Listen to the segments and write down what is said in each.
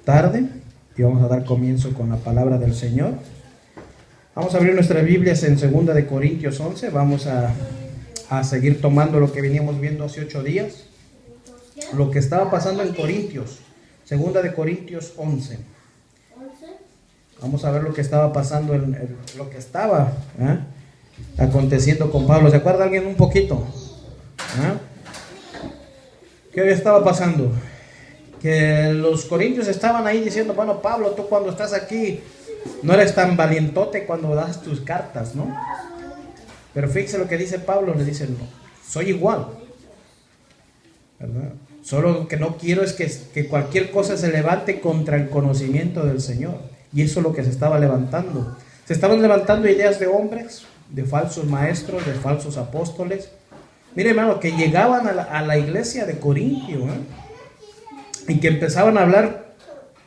tarde y vamos a dar comienzo con la palabra del Señor. Vamos a abrir nuestras Biblias en 2 de Corintios 11. Vamos a seguir tomando lo que veníamos viendo hace 8 días, lo que estaba pasando en Corintios. 2 de Corintios 11. Vamos a ver lo que estaba pasando, lo que estaba aconteciendo con Pablo. ¿Se acuerda alguien un poquito? ¿Qué estaba pasando? Que los corintios estaban ahí diciendo, bueno, Pablo, tú cuando estás aquí no eres tan valientote cuando das tus cartas, ¿no? Pero fíjese lo que dice Pablo, le dice, no, soy igual, ¿verdad? Solo que no quiero es que cualquier cosa se levante contra el conocimiento del Señor. Y eso es lo que se estaba levantando. Se estaban levantando ideas de hombres, de falsos maestros, de falsos apóstoles. Mire, hermano, que llegaban a la iglesia de Corintio, y que empezaban a hablar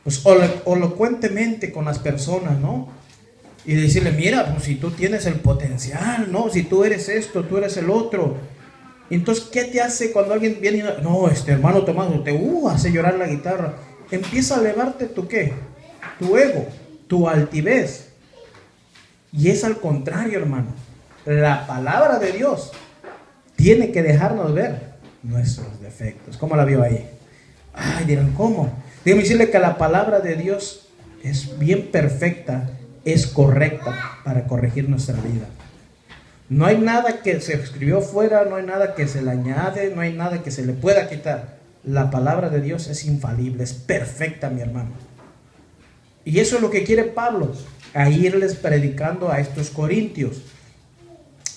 pues elocuentemente con las personas, ¿no? Y decirle, mira, pues si tú tienes el potencial, ¿no? Si tú eres esto, tú eres el otro. Entonces, ¿qué te hace cuando alguien viene y no, hermano Tomás, te hace llorar la guitarra? Empieza a elevarte tu ¿qué? Tu ego, tu altivez. Y es al contrario, hermano. La palabra de Dios tiene que dejarnos ver nuestros defectos. ¿Cómo la vio ahí? Ay, dirán, ¿cómo? Déjame decirle que la palabra de Dios es bien perfecta, es correcta para corregir nuestra vida. No hay nada que se escribió fuera, no hay nada que se le añade, no hay nada que se le pueda quitar. La palabra de Dios es infalible, es perfecta, mi hermano. Y eso es lo que quiere Pablo, a irles predicando a estos corintios,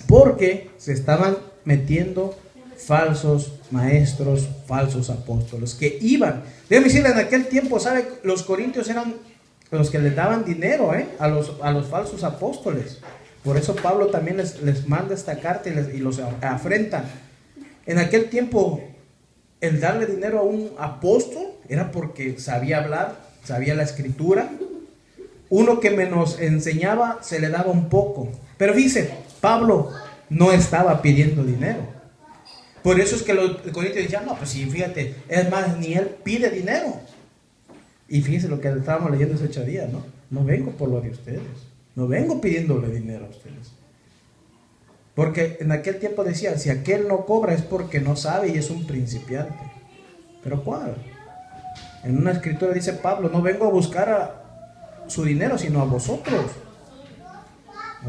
porque se estaban metiendo falsos maestros, falsos apóstoles, que iban, déjame decirle, en aquel tiempo, ¿sabe? Los corintios eran los que les daban dinero a los falsos apóstoles. Por eso Pablo también les manda esta carta y los afrenta. En aquel tiempo, el darle dinero a un apóstol era porque sabía hablar, sabía la escritura. Uno que menos enseñaba se le daba un poco. Pero fíjese, Pablo no estaba pidiendo dinero. Por eso es que los corintios decían, no, pues sí, fíjate, es más, ni él pide dinero. Y fíjense lo que estábamos leyendo hace 8 días, ¿no? No vengo por lo de ustedes, no vengo pidiéndole dinero a ustedes. Porque en aquel tiempo decían, si aquel no cobra es porque no sabe y es un principiante. ¿Pero cuál? En una escritura dice Pablo, no vengo a buscar su dinero, sino a vosotros.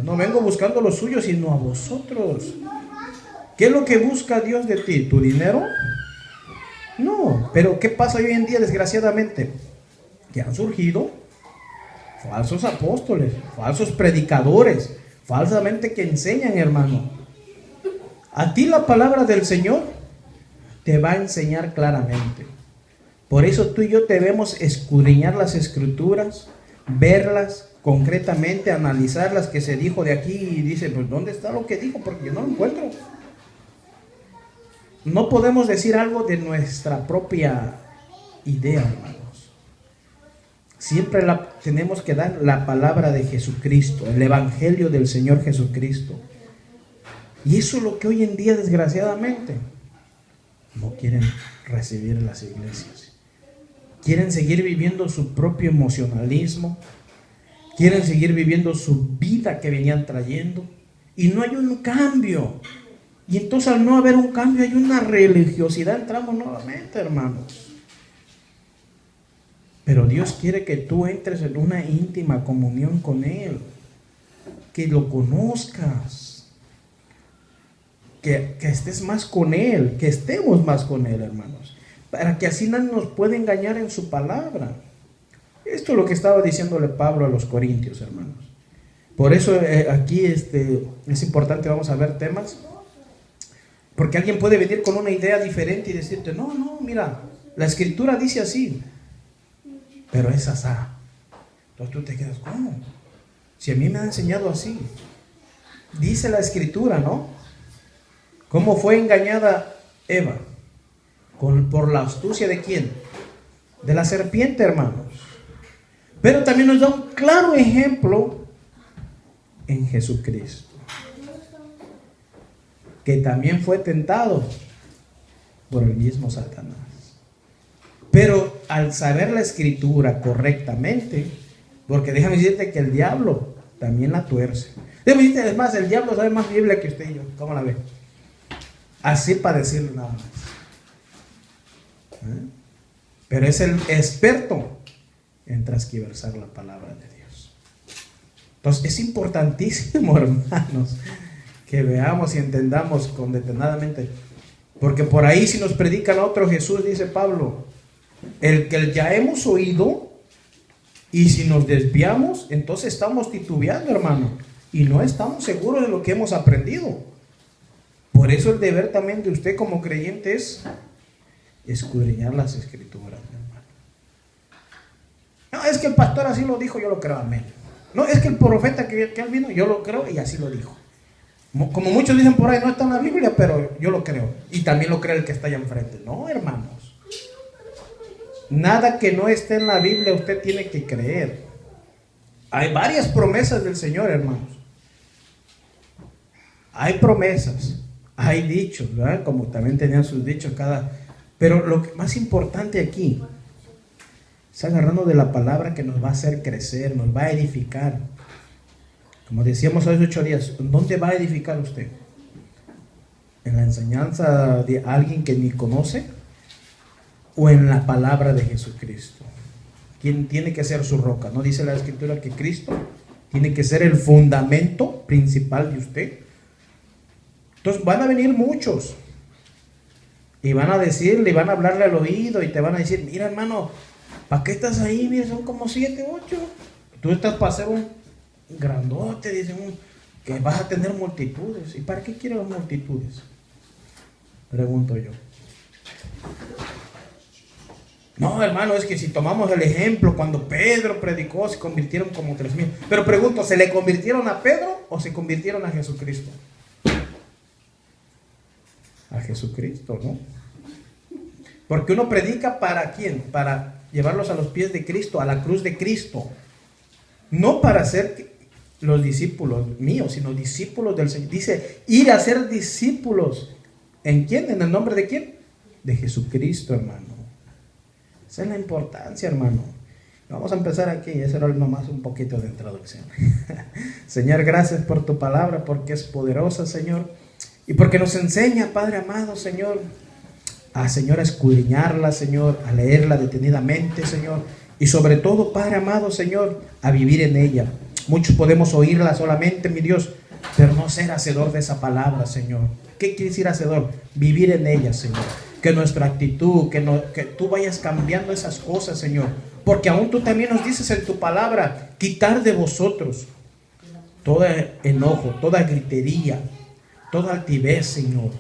No vengo buscando lo suyo, sino a vosotros. ¿Qué es lo que busca Dios de ti? ¿Tu dinero? No, pero ¿qué pasa hoy en día, desgraciadamente? Que han surgido falsos apóstoles, falsos predicadores, falsamente que enseñan, hermano. A ti la palabra del Señor te va a enseñar claramente. Por eso tú y yo debemos escudriñar las escrituras, verlas concretamente, analizarlas, que se dijo de aquí y dice, pues ¿dónde está lo que dijo? Porque yo no lo encuentro. No podemos decir algo de nuestra propia idea, hermanos. Siempre tenemos que dar la palabra de Jesucristo, el evangelio del Señor Jesucristo. Y eso es lo que hoy en día, desgraciadamente, no quieren recibir en las iglesias. Quieren seguir viviendo su propio emocionalismo, quieren seguir viviendo su vida que venían trayendo, y no hay un cambio. Y entonces, al no haber un cambio, hay una religiosidad, entramos nuevamente, hermanos. Pero Dios quiere que tú entres en una íntima comunión con Él, que lo conozcas, que estés más con Él, que estemos más con Él, hermanos, para que así nadie nos pueda engañar en su palabra. Esto es lo que estaba diciéndole Pablo a los corintios, hermanos. Por eso aquí es importante, vamos a ver temas, porque alguien puede venir con una idea diferente y decirte, no, mira, la escritura dice así, pero es asá. Entonces tú te quedas, ¿cómo? Si a mí me han enseñado así. Dice la escritura, ¿no? ¿Cómo fue engañada Eva? ¿Por la astucia de quién? De la serpiente, hermanos. Pero también nos da un claro ejemplo en Jesucristo, que también fue tentado por el mismo Satanás, Pero al saber la escritura correctamente, porque déjame decirte que el diablo también la tuerce. Déjame decirte, es más, el diablo sabe más Biblia que usted y yo. ¿Cómo la ve? Así para decirlo nada más. Pero es el experto en transquiversar la palabra de Dios. Entonces es importantísimo, hermanos, que veamos y entendamos con detenidamente, porque por ahí si nos predican a otro Jesús, dice Pablo, el que ya hemos oído, y si nos desviamos, entonces estamos titubeando, hermano, y no estamos seguros de lo que hemos aprendido. Por eso el deber también de usted como creyente es escudriñar las escrituras, hermano. No, es que el pastor así lo dijo, yo lo creo, amén. No, es que el profeta que él vino, yo lo creo y así lo dijo. Como muchos dicen por ahí, no está en la Biblia, pero yo lo creo. Y también lo cree el que está allá enfrente. No, hermanos. Nada que no esté en la Biblia usted tiene que creer. Hay varias promesas del Señor, hermanos. Hay promesas, hay dichos, ¿verdad? Como también tenían sus dichos cada... Pero lo más importante aquí es agarrarnos de la palabra que nos va a hacer crecer, nos va a edificar. Como decíamos hace 8 días, ¿dónde va a edificar usted? ¿En la enseñanza de alguien que ni conoce? ¿O en la palabra de Jesucristo? ¿Quién tiene que ser su roca? ¿No dice la Escritura que Cristo tiene que ser el fundamento principal de usted? Entonces van a venir muchos y van a decirle, y van a hablarle al oído y te van a decir, mira hermano, ¿para qué estás ahí? Mira, son como 7, 8. Tú estás para ser un grandote, dicen, que vas a tener multitudes. ¿Y para qué quieren las multitudes? Pregunto yo. No, hermano, es que si tomamos el ejemplo, cuando Pedro predicó, se convirtieron como 3,000. Pero pregunto, ¿se le convirtieron a Pedro o se convirtieron a Jesucristo? A Jesucristo, ¿no? Porque uno predica ¿para quién? Para llevarlos a los pies de Cristo, a la cruz de Cristo. No para ser los discípulos míos, sino discípulos del Señor. Dice, ir a ser discípulos. ¿En quién? ¿En el nombre de quién? De Jesucristo, hermano. Esa es la importancia, hermano. Vamos a empezar aquí. Ese era nomás un poquito de introducción. Señor, gracias por tu palabra, porque es poderosa, Señor. Y porque nos enseña, Padre amado, Señor, Señor, a escudriñarla, Señor, a leerla detenidamente, Señor. Y sobre todo, Padre amado, Señor, a vivir en ella. Muchos podemos oírla solamente, mi Dios, pero no ser hacedor de esa palabra, Señor. ¿Qué quiere decir hacedor? Vivir en ella, Señor. Que nuestra actitud, que tú vayas cambiando esas cosas, Señor. Porque aún tú también nos dices en tu palabra, quitar de vosotros todo enojo, toda gritería, toda altivez, Señor.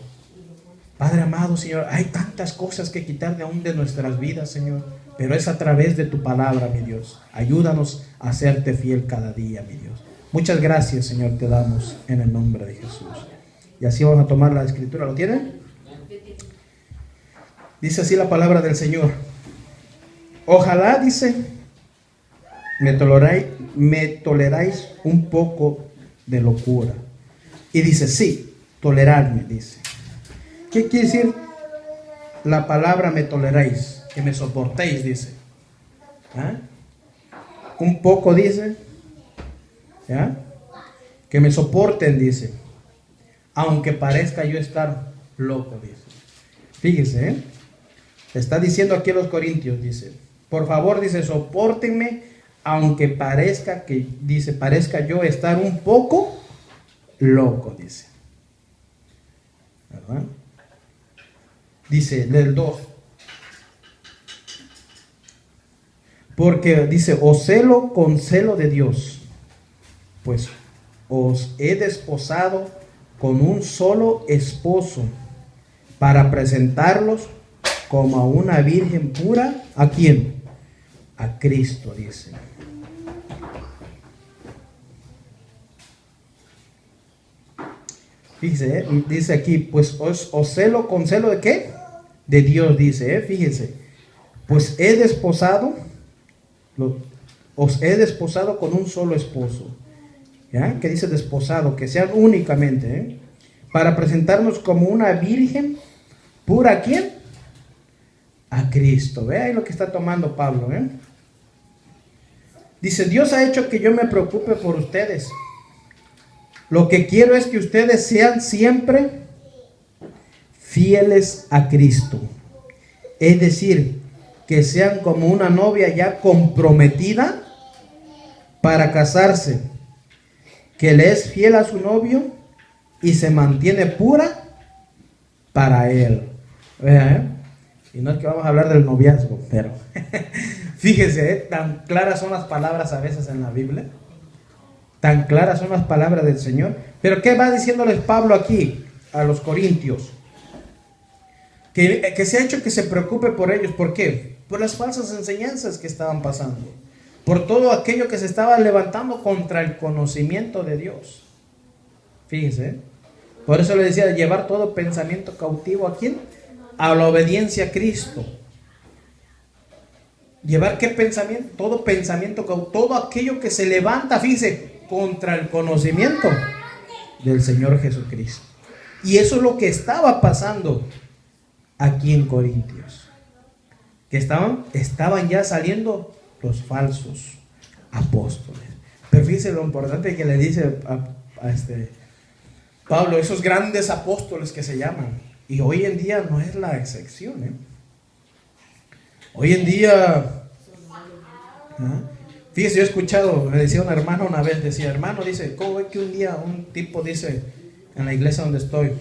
Padre amado, Señor, hay tantas cosas que quitar de aún de nuestras vidas, Señor. Pero es a través de tu palabra, mi Dios. Ayúdanos a serte fiel cada día, mi Dios. Muchas gracias, Señor, te damos en el nombre de Jesús. Y así vamos a tomar la escritura. ¿Lo tienen? Dice así la palabra del Señor. Ojalá, dice, me toleráis un poco de locura. Y dice, sí, toleradme, dice. ¿Qué quiere decir la palabra me toleráis? Que me soportéis, dice. ¿Ah? Un poco, dice. ¿Ya? Que me soporten, dice. Aunque parezca yo estar loco, dice. Fíjese, ¿eh? Está diciendo aquí a los corintios, dice, por favor, dice, sopórtenme, aunque parezca yo estar un poco loco, dice. ¿Verdad? Dice, del 2. Porque dice, os celo con celo de Dios, pues os he desposado con un solo esposo para presentarlos como a una virgen pura. ¿A quién? A Cristo, dice. Fíjese, dice aquí, pues os celo con celo de ¿qué? De Dios, dice, fíjese. Pues os he desposado con un solo esposo. ¿Ya? ¿Qué dice desposado? Que sean únicamente, para presentarnos como una virgen pura. ¿A quién? a Cristo. Ve ahí lo que está tomando Pablo, ¿eh? Dice, Dios ha hecho que yo me preocupe por ustedes. Lo que quiero es que ustedes sean siempre fieles a Cristo. Es decir, que sean como una novia ya comprometida para casarse, que le es fiel a su novio y se mantiene pura para él. Y no es que vamos a hablar del noviazgo, pero fíjese, tan claras son las palabras a veces en la Biblia, tan claras son las palabras del Señor. Pero ¿qué va diciéndoles Pablo aquí a los corintios? Que se ha hecho que se preocupe por ellos. ¿Por qué? Por las falsas enseñanzas que estaban pasando, por todo aquello que se estaba levantando contra el conocimiento de Dios. Fíjese, por eso le decía, llevar todo pensamiento cautivo, ¿a quién? A la obediencia a Cristo. ¿Llevar qué pensamiento? Todo pensamiento cautivo, todo aquello que se levanta, fíjese, contra el conocimiento del Señor Jesucristo. Y eso es lo que estaba pasando aquí en Corintios, que estaban ya saliendo los falsos apóstoles. Pero fíjense lo importante que le dice a Pablo, esos grandes apóstoles que se llaman, y hoy en día no es la excepción, ¿eh? Hoy en día, fíjese, yo he escuchado, me decía un hermano una vez, decía, hermano, dice, ¿cómo ve que un día un tipo dice en la iglesia donde estoy,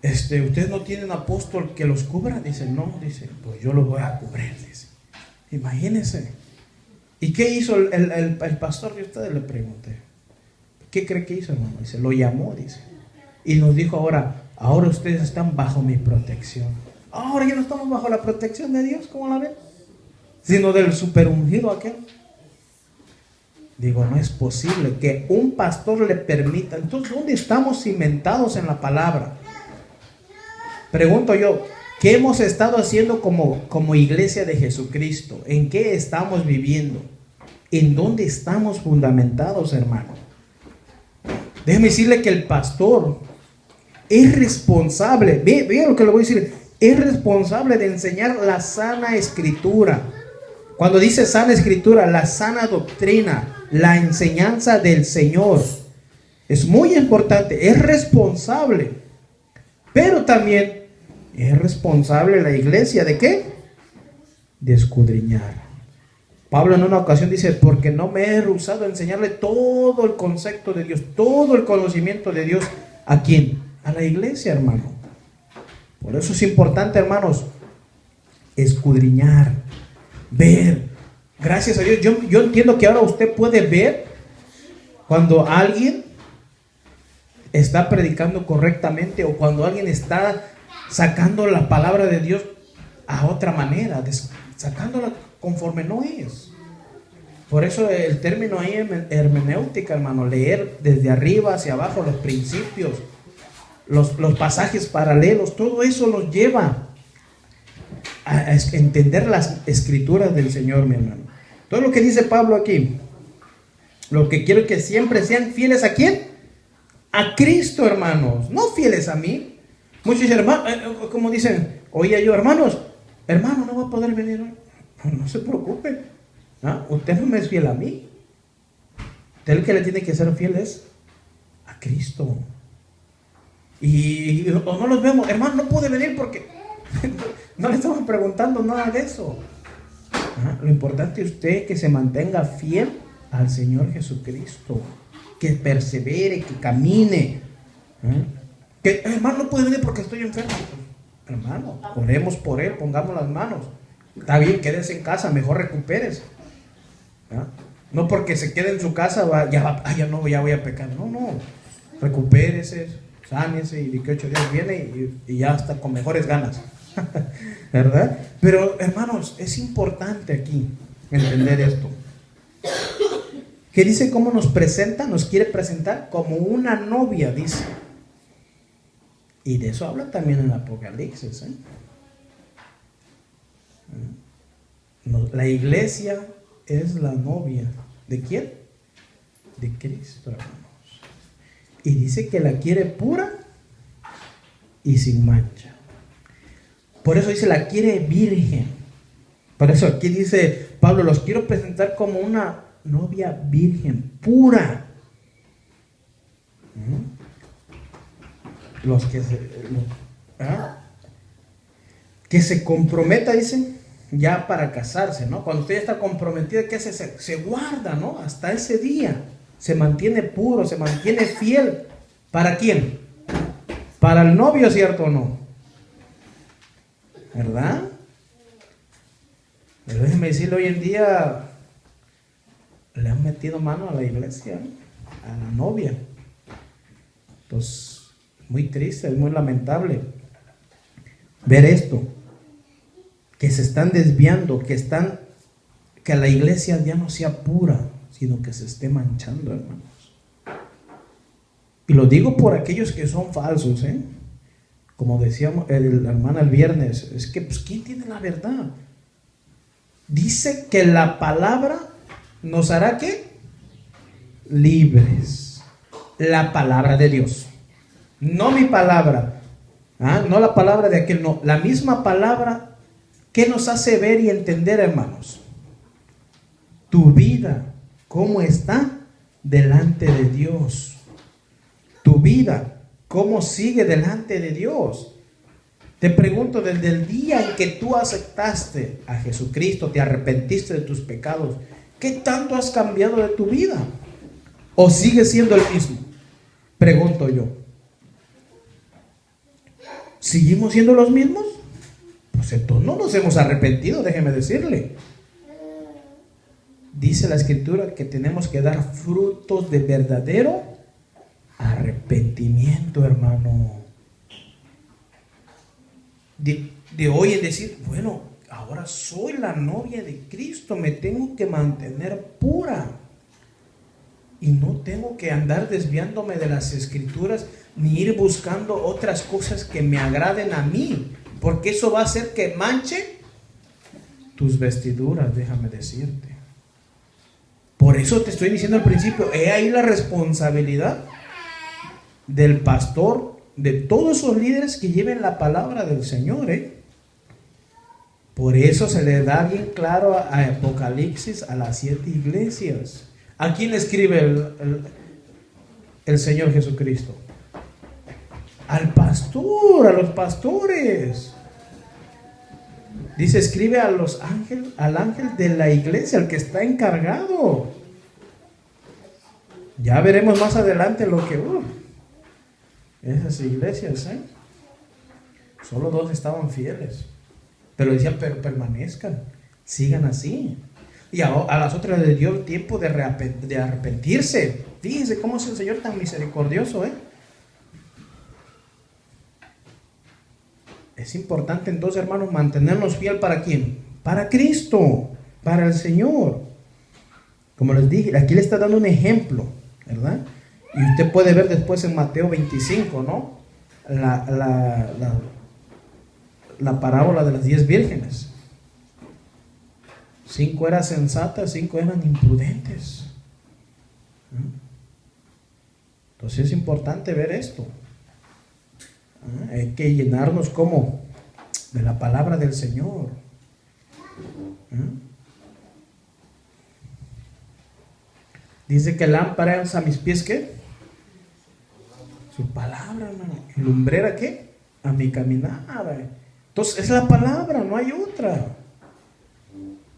¿ustedes no tienen apóstol que los cubra? Dice, no, dice, pues yo los voy a cubrir, dice. Imagínense. ¿Y qué hizo el pastor? Yo a ustedes le pregunté, ¿qué cree que hizo, hermano? Dice, lo llamó, dice, y nos dijo, ahora ustedes están bajo mi protección. Ahora ya no estamos bajo la protección de Dios, ¿cómo la ven? Sino del superungido aquel. Digo, no es posible que un pastor le permita. Entonces, ¿dónde estamos cimentados en la palabra? Pregunto yo, ¿qué hemos estado haciendo como iglesia de Jesucristo? ¿En qué estamos viviendo? ¿En dónde estamos fundamentados, hermano? Déjeme decirle que el pastor es responsable, vea lo que le voy a decir, es responsable de enseñar la sana escritura. Cuando dice sana escritura, la sana doctrina, la enseñanza del Señor, es muy importante, es responsable. Pero también es responsable la iglesia, ¿de qué? De escudriñar. Pablo en una ocasión dice, porque no me he rehusado a enseñarle todo el concepto de Dios, todo el conocimiento de Dios. ¿A quién? A la iglesia, hermano. Por eso es importante, hermanos, escudriñar, ver. Gracias a Dios, yo entiendo que ahora usted puede ver cuando alguien está predicando correctamente o cuando alguien está sacando la palabra de Dios a otra manera, sacándola conforme no es. Por eso el término ahí en hermenéutica, hermano, leer desde arriba hacia abajo los principios, los pasajes paralelos, todo eso nos lleva a entender las escrituras del Señor, mi hermano. Todo lo que dice Pablo aquí, lo que quiero es que siempre sean fieles ¿a quién? A Cristo, hermanos, no fieles a mí. Muchos hermanos, como dicen, oye yo, hermano, no va a poder venir hoy. No se preocupe, ¿no? Usted no me es fiel a mí. Usted el que le tiene que ser fiel es a Cristo. Y o no los vemos, hermano, no pude venir porque no le estamos preguntando nada de eso. Lo importante es usted que se mantenga fiel al Señor Jesucristo, que persevere, que camine. Que hermano no puede venir porque estoy enfermo. Hermano, oremos por él, pongamos las manos. Está bien, quédese en casa, mejor recupérese. No porque se quede en su casa, ya voy a pecar. No, recupérese, sánese y de que 8 días viene y ya está con mejores ganas. ¿Verdad? Pero hermanos, es importante aquí entender esto. Que dice cómo nos presenta, nos quiere presentar como una novia, dice. Y de eso habla también en Apocalipsis, La iglesia es la novia. ¿De quién? De Cristo, hermanos. Y dice que la quiere pura y sin mancha. Por eso dice, la quiere virgen. Por eso aquí dice Pablo, los quiero presentar como una novia virgen, pura. Los que se comprometa, dicen, ya para casarse, ¿no? Cuando usted ya está comprometida, ¿qué hace? Se guarda, ¿no? Hasta ese día. Se mantiene puro, se mantiene fiel. ¿Para quién? Para el novio, ¿cierto o no? ¿Verdad? Pero déjeme decirle, hoy en día le han metido mano a la iglesia, a la novia. Pues muy triste, es muy lamentable ver esto, que se están desviando, que la iglesia ya no sea pura, sino que se esté manchando, hermanos. Y lo digo por aquellos que son falsos, como decíamos la hermana el viernes, es que pues ¿quién tiene la verdad? Dice que la palabra nos hará ¿qué? Libres. La palabra de Dios. No mi palabra. No la palabra de aquel, no. La misma palabra que nos hace ver y entender, hermanos. Tu vida, ¿cómo está delante de Dios? Tu vida, ¿cómo sigue delante de Dios? Te pregunto, desde el día en que tú aceptaste a Jesucristo, te arrepentiste de tus pecados, ¿qué tanto has cambiado de tu vida? ¿O sigues siendo el mismo? Pregunto yo. ¿Seguimos siendo los mismos? Pues entonces no nos hemos arrepentido, déjeme decirle. Dice la Escritura que tenemos que dar frutos de verdadero arrepentimiento, hermano. De hoy en decir, bueno, ahora soy la novia de Cristo, me tengo que mantener pura. Y no tengo que andar desviándome de las Escrituras, ni ir buscando otras cosas que me agraden a mí, porque eso va a hacer que manche tus vestiduras, déjame decirte. Por eso te estoy diciendo al principio, he ahí la responsabilidad del pastor, de todos esos líderes que lleven la palabra del Señor, Por eso se le da bien claro a Apocalipsis a las 7 iglesias. ¿A quién escribe el Señor Jesucristo? Al pastor, a los pastores. Dice, escribe a los ángeles, al ángel de la iglesia, al que está encargado. Ya veremos más adelante lo que esas iglesias, solo 2 estaban fieles, pero decían, pero permanezcan, sigan así. Y a las otras les dio el tiempo de arrepentirse. Fíjense cómo es el Señor tan misericordioso, Es importante entonces, hermanos, mantenernos fiel ¿para quién? Para Cristo, para el Señor. Como les dije, aquí le está dando un ejemplo, ¿verdad? Y usted puede ver después en Mateo 25, ¿no? La parábola de las 10 vírgenes. 5 eran sensatas, 5 eran imprudentes. Entonces es importante ver esto. Hay que llenarnos como de la palabra del Señor. Dice que lámpara es a mis pies, ¿qué? Su palabra, hermano. ¿Y lumbrera qué? A mi caminar. Entonces es la palabra, no hay otra.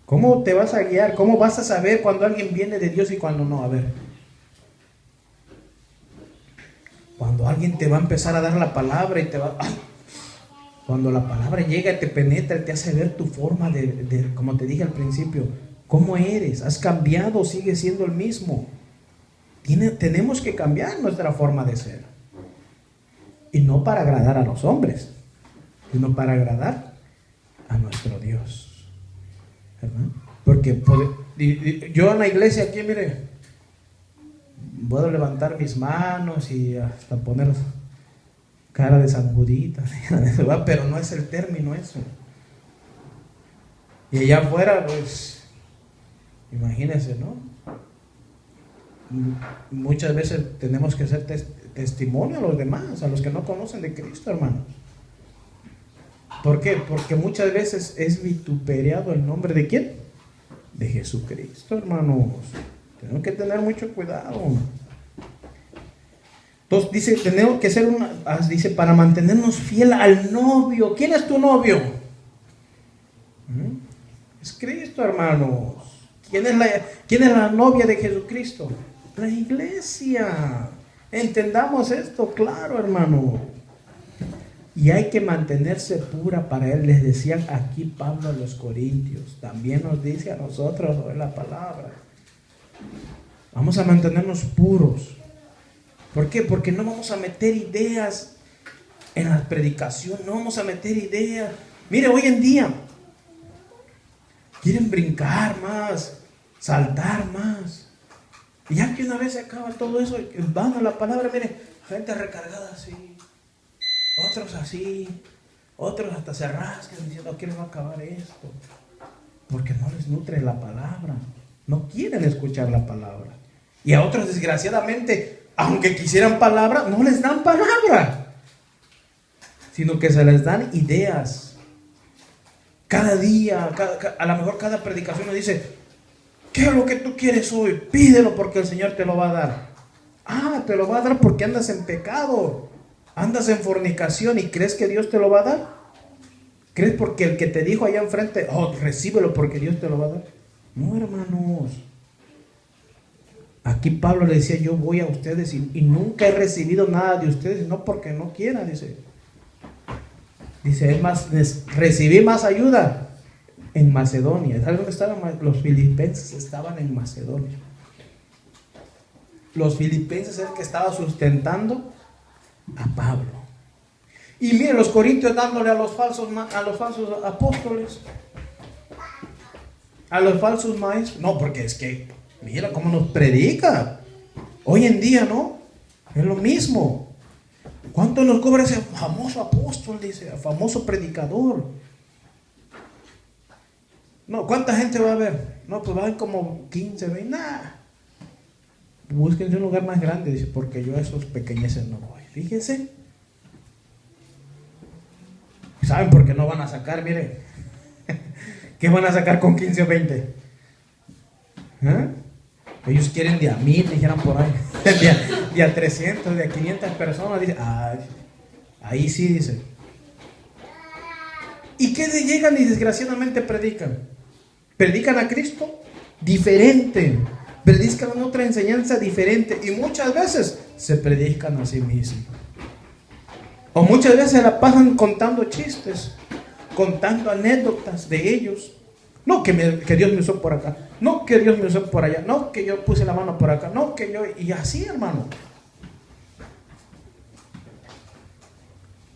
¿Cómo te vas a guiar? ¿Cómo vas a saber cuando alguien viene de Dios y cuando no? A ver. Cuando alguien te va a empezar a dar la palabra y te va... ¡ay! Cuando la palabra llega y te penetra y te hace ver tu forma de, como te dije al principio, ¿cómo eres? ¿Has cambiado o sigues siendo el mismo? Tenemos que cambiar nuestra forma de ser. Y no para agradar a los hombres, sino para agradar a nuestro Dios. ¿Verdad? Porque yo en la iglesia aquí, mire, puedo levantar mis manos y hasta poner cara de San Judita, pero no es el término eso. Y allá afuera, pues, imagínense, ¿no? Muchas veces tenemos que hacer testimonio a los demás, a los que no conocen de Cristo, hermanos. ¿Por qué? Porque muchas veces es vituperiado el nombre ¿de quién? De Jesucristo, hermanos. Tenemos que tener mucho cuidado. Entonces dice, tenemos que ser dice, para mantenernos fiel al novio. ¿Quién es tu novio? Es Cristo, hermanos. ¿Quién es la novia de Jesucristo? La iglesia. Entendamos esto, claro, hermano. Y hay que mantenerse pura para Él. Les decían aquí Pablo a los Corintios. También nos dice a nosotros en la palabra. Vamos a mantenernos puros. ¿Por qué? Porque no vamos a meter ideas en la predicación. No vamos a meter ideas. Mire, hoy en día quieren brincar más, saltar más. Y ya que una vez se acaba todo eso, van a la palabra, mire, gente recargada así, otros así, otros hasta se rascan diciendo, ¿qué les va a acabar esto? Porque no les nutre la palabra, no quieren escuchar la palabra. Y a otros, desgraciadamente, aunque quisieran palabra, no les dan palabra, sino que se les dan ideas. Cada día, a lo mejor cada predicación nos dice, ¿qué es lo que tú quieres hoy? Pídelo porque el Señor te lo va a dar. Ah, te lo va a dar porque andas en pecado, andas en fornicación y crees que Dios te lo va a dar. ¿Crees porque el que te dijo allá enfrente, recíbelo porque Dios te lo va a dar? No, hermanos. Aquí Pablo le decía, yo voy a ustedes y nunca he recibido nada de ustedes, no porque no quiera, dice. Dice, es más, recibí más ayuda en Macedonia. ¿Sabes dónde estaban? Los filipenses estaban en Macedonia. Los filipenses es el que estaba sustentando a Pablo. Y mire, los corintios dándole a los falsos apóstoles, a los falsos maestros. No, porque es que, mira cómo nos predica. Hoy en día, ¿no? Es lo mismo. ¿Cuánto nos cobra ese famoso apóstol, dice, famoso predicador? No, ¿cuánta gente va a haber? No, pues van como 15, 20, nada. Búsquense un lugar más grande, dice, porque yo a esos pequeñeces no voy. Fíjense. ¿Saben por qué no van a sacar? Miren, ¿qué van a sacar con 15 o 20? ¿Eh? Ellos quieren de a 1000, dijeran por ahí, de a 300, de a 500 personas. Dice, ahí sí, dice. ¿Y qué llegan y desgraciadamente predican? Predican a Cristo diferente, predican otra enseñanza diferente y muchas veces se predican a sí mismos. O muchas veces la pasan contando chistes, contando anécdotas de ellos. No, que Dios me usó por acá. No, que Dios me usó por allá. No, que yo puse la mano por acá. No, que yo... Y así, hermano.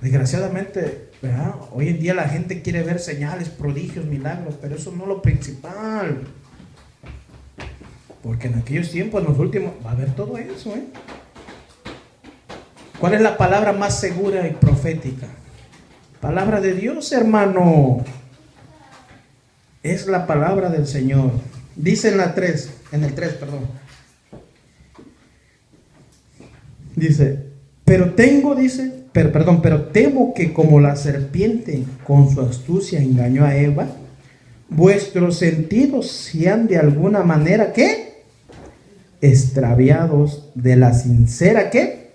Desgraciadamente, ¿verdad? Hoy en día la gente quiere ver señales, prodigios, milagros, pero eso no es lo principal. Porque en aquellos tiempos, en los últimos, va a haber todo eso, ¿eh? ¿Cuál es la palabra más segura y profética? Palabra de Dios, hermano. Es la palabra del Señor. Dice en el 3, Dice, pero temo que como la serpiente con su astucia engañó a Eva, vuestros sentidos sean de alguna manera, ¿qué? Extraviados de la sincera, ¿qué?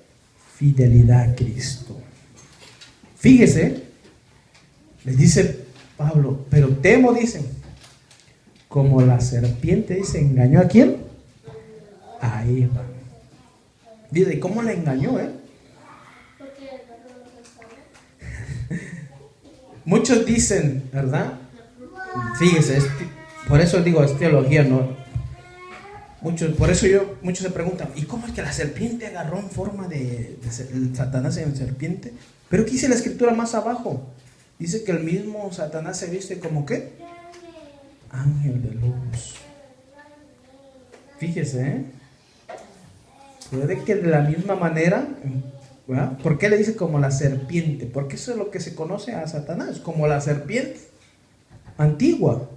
Fidelidad a Cristo. Fíjese, les dice Pablo, pero temo, dice, como la serpiente, dice, engañó a ¿quién? A Eva. Dice, ¿y cómo la engañó, Muchos dicen, ¿verdad? Fíjese, por eso digo, es teología, ¿no? Muchos se preguntan, ¿y cómo es que la serpiente agarró en forma de Satanás en serpiente? Pero ¿qué dice la escritura más abajo? Dice que el mismo Satanás se viste como ¿qué? Ángel de luz. Fíjese, puede que de la misma manera, ¿verdad? ¿Por qué le dice como la serpiente? Porque eso es lo que se conoce a Satanás, como la serpiente antigua.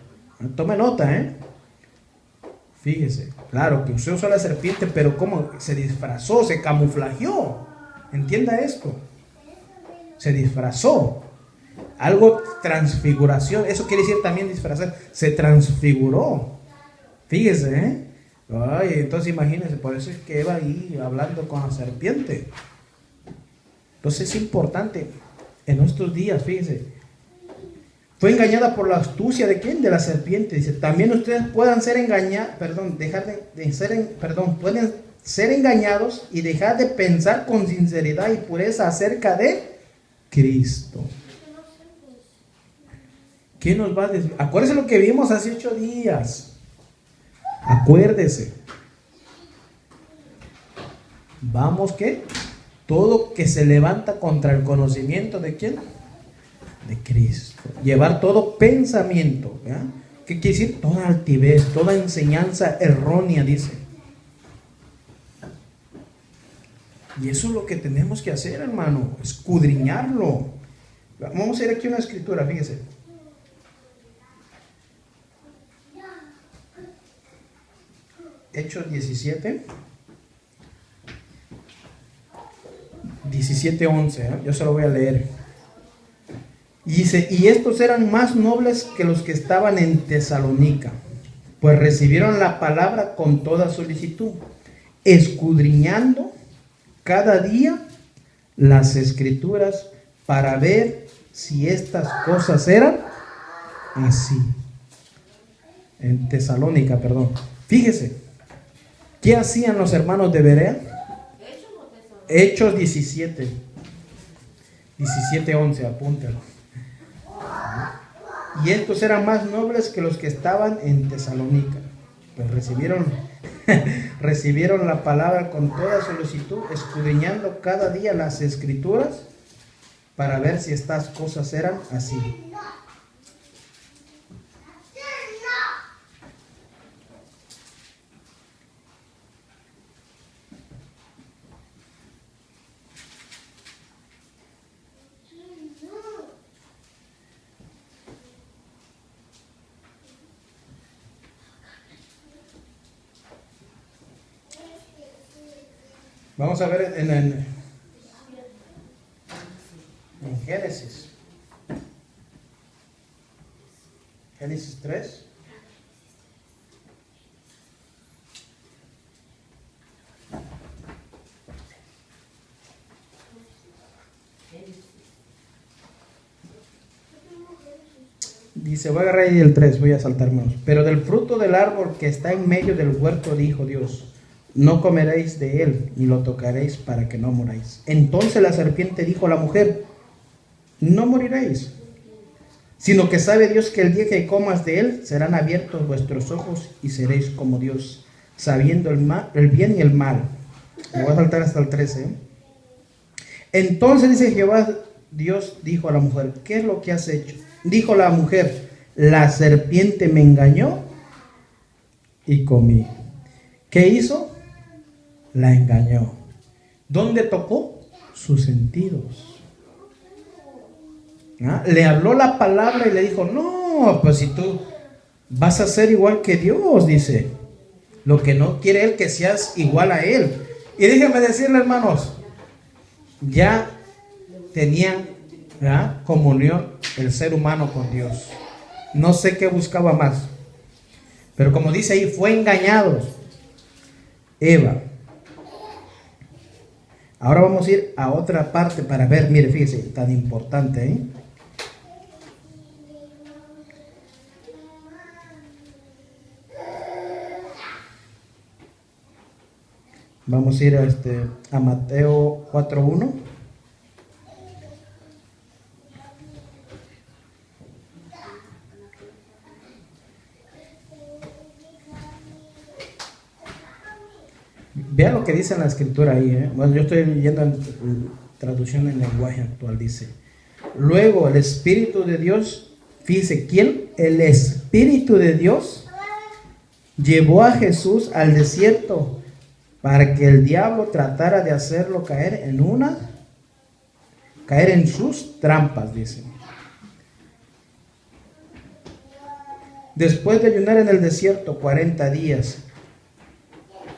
Tome nota, Fíjese, claro que usted usó la serpiente, pero ¿cómo? Se disfrazó, se camuflajeó. Entienda esto. Se disfrazó. algo transfiguración. Eso quiere decir también disfrazar. Se transfiguró. Fíjese, ¿eh? Ay, entonces imagínense, por eso es que Eva ahí hablando con la serpiente. Entonces es importante en nuestros días, fíjese. Fue engañada por la astucia ¿de quién? De la serpiente. Dice, también ustedes puedan ser engañados, pueden ser engañados y dejar de pensar con sinceridad y pureza acerca de Cristo. ¿Qué nos va a decir? Acuérdese lo que vimos hace 8 días. Acuérdese. Vamos que todo que se levanta contra el conocimiento ¿de quién? De Cristo. Llevar todo pensamiento, ¿verdad? ¿Qué quiere decir? Toda altivez, toda enseñanza errónea, dice. Y eso es lo que tenemos que hacer, hermano, escudriñarlo. Vamos a ir aquí a una escritura, fíjese. Hechos 17. 17:11, ¿eh? Yo se lo voy a leer. Y dice, y estos eran más nobles que los que estaban en Tesalónica, pues recibieron la palabra con toda solicitud, escudriñando cada día las escrituras para ver si estas cosas eran así. En Tesalónica, perdón. Fíjese, ¿qué hacían los hermanos de Berea? Hechos 17. 17:11, apúntalo. Y estos eran más nobles que los que estaban en Tesalónica, pues recibieron la palabra con toda solicitud, escudriñando cada día las escrituras para ver si estas cosas eran así. Vamos a ver en Génesis. Génesis 3. Dice, voy a agarrar ahí el 3, voy a saltarme. Pero del fruto del árbol que está en medio del huerto dijo Dios, no comeréis de él, ni lo tocaréis para que no moráis. Entonces la serpiente dijo a la mujer, no moriréis, sino que sabe Dios que el día que comas de él, serán abiertos vuestros ojos y seréis como Dios, sabiendo el bien y el mal. Me voy a saltar hasta el 13. Entonces dice Jehová, Dios dijo a la mujer, ¿qué es lo que has hecho? Dijo la mujer, la serpiente me engañó y comí. ¿Qué hizo? La engañó. ¿Dónde tocó? Sus sentidos. ¿Ah? Le habló la palabra y le dijo, no, pues si tú vas a ser igual que Dios, dice. Lo que no quiere Él que seas igual a Él. Y déjenme decirle, hermanos, ya tenían comunión el ser humano con Dios. No sé qué buscaba más. Pero como dice ahí, fue engañado Eva. Ahora vamos a ir a otra parte para ver, mire, fíjese, tan importante, ¿eh? Vamos a ir a Mateo 4:1. Vea lo que dice en la escritura ahí, ¿eh? Bueno, yo estoy leyendo en traducción en lenguaje actual, dice. Luego el Espíritu de Dios, fíjese, ¿quién? El Espíritu de Dios llevó a Jesús al desierto para que el diablo tratara de hacerlo caer en sus trampas, dice. Después de ayunar en el desierto 40 días,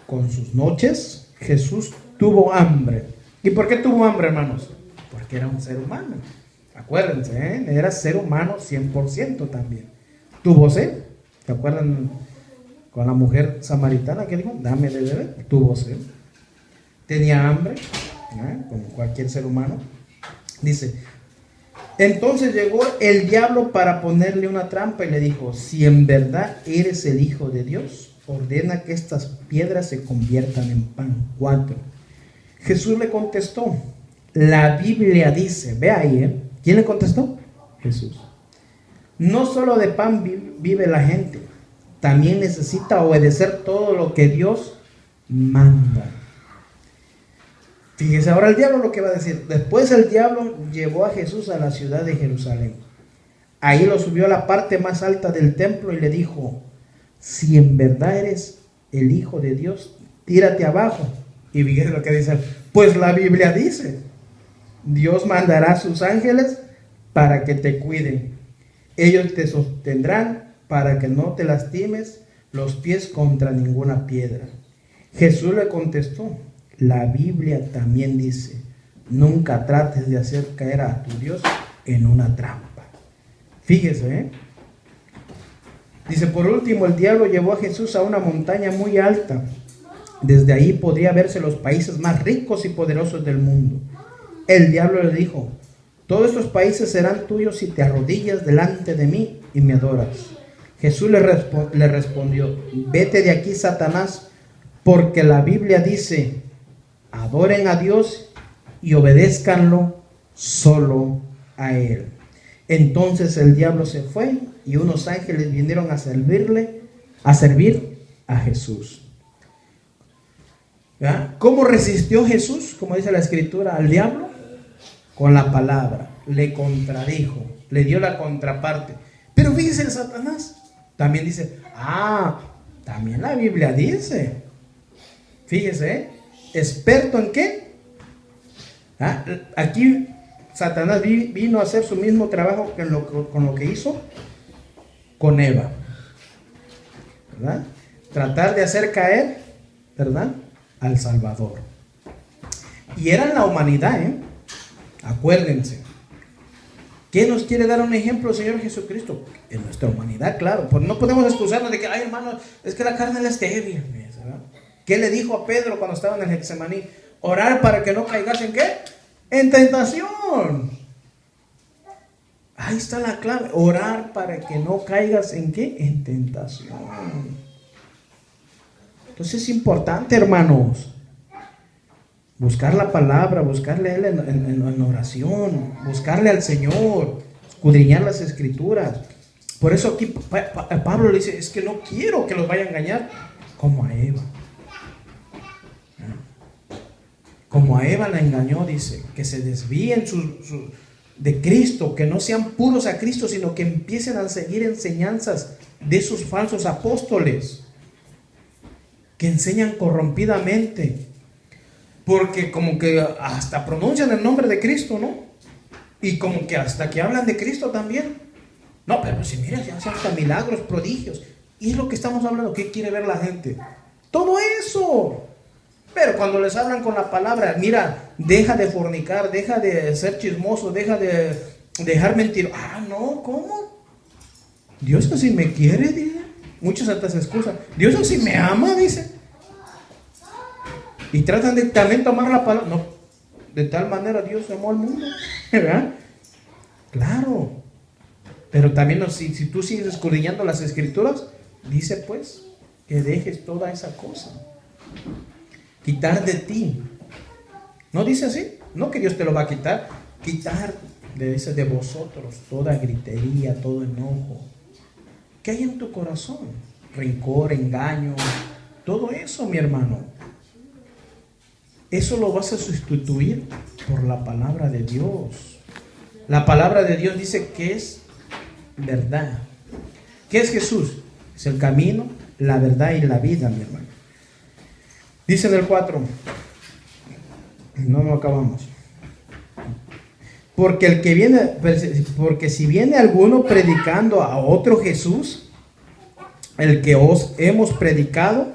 con sus noches, Jesús tuvo hambre. ¿Y por qué tuvo hambre, hermanos? Porque era un ser humano. Acuérdense, era ser humano 100% también. Tuvo sed. ¿Se acuerdan con la mujer samaritana que dijo, dame de beber? Tuvo sed. Tenía hambre, como cualquier ser humano. Dice, entonces llegó el diablo para ponerle una trampa y le dijo, si en verdad eres el Hijo de Dios, ordena que estas piedras se conviertan en pan. 4. Jesús le contestó, la Biblia dice, ve ahí, ¿quién le contestó? Jesús. No solo de pan vive la gente, también necesita obedecer todo lo que Dios manda. Fíjese ahora el diablo lo que va a decir. Después el diablo llevó a Jesús a la ciudad de Jerusalén. Ahí lo subió a la parte más alta del templo y le dijo, si en verdad eres el Hijo de Dios, tírate abajo. Y fíjese lo que dice, pues la Biblia dice, Dios mandará a sus ángeles para que te cuiden. Ellos te sostendrán para que no te lastimes los pies contra ninguna piedra. Jesús le contestó, la Biblia también dice, nunca trates de hacer caer a tu Dios en una trampa. Fíjese, Dice, por último, el diablo llevó a Jesús a una montaña muy alta. Desde ahí podría verse los países más ricos y poderosos del mundo. El diablo le dijo, todos estos países serán tuyos si te arrodillas delante de mí y me adoras. Jesús le respondió, vete de aquí, Satanás, porque la Biblia dice, adoren a Dios y obedézcanlo solo a Él. Entonces el diablo se fue y unos ángeles vinieron a servir a Jesús. ¿Ya? ¿Cómo resistió Jesús, como dice la Escritura, al diablo? Con la palabra, le contradijo, le dio la contraparte. Pero fíjese el Satanás, también dice, también la Biblia dice. Fíjese, ¿experto en qué? Aquí Satanás vino a hacer su mismo trabajo con lo que hizo con Eva, ¿verdad? Tratar de hacer caer, ¿verdad?, al Salvador. Y era en la humanidad, acuérdense. ¿Qué nos quiere dar un ejemplo el Señor Jesucristo? En nuestra humanidad, claro. Pues no podemos excusarnos de que, ay hermano, es que la carne es débil, ¿verdad? ¿Qué le dijo a Pedro cuando estaba en el Getsemaní? Orar para que no caigas en ¿qué? En tentación. Ahí está la clave. Orar para que no caigas en ¿qué? En tentación. Entonces es importante, hermanos, buscar la palabra, buscarle a Él en oración, buscarle al Señor, escudriñar las Escrituras. Por eso aquí Pablo le dice, es que no quiero que los vaya a engañar como a Eva. Como a Eva la engañó, dice, que se desvíen de Cristo, que no sean puros a Cristo, sino que empiecen a seguir enseñanzas de esos falsos apóstoles que enseñan corrompidamente, porque como que hasta pronuncian el nombre de Cristo, ¿no? Y como que hasta que hablan de Cristo también. No, pero si mira, se hacen hasta milagros, prodigios. Y es lo que estamos hablando. ¿Qué quiere ver la gente? Todo eso. Pero cuando les hablan con la palabra, mira, deja de fornicar, deja de ser chismoso, deja de dejar mentir. No, ¿cómo? Dios así me quiere, dice. Muchos hasta se excusan. Dios así me ama, dice. Y tratan de también tomar la palabra. No, de tal manera Dios amó al mundo, ¿verdad? Claro. Pero también si tú sigues escudriñando las Escrituras, dice pues que dejes toda esa cosa. Quitar de ti. ¿No dice así? No que Dios te lo va a quitar. Quitar de vosotros toda gritería, todo enojo. ¿Qué hay en tu corazón? Rencor, engaño, todo eso, mi hermano. Eso lo vas a sustituir por la palabra de Dios. La palabra de Dios dice que es verdad. ¿Qué es Jesús? Es el camino, la verdad y la vida, mi hermano. Dice en el 4, no acabamos. Porque si viene alguno predicando a otro Jesús, el que os hemos predicado,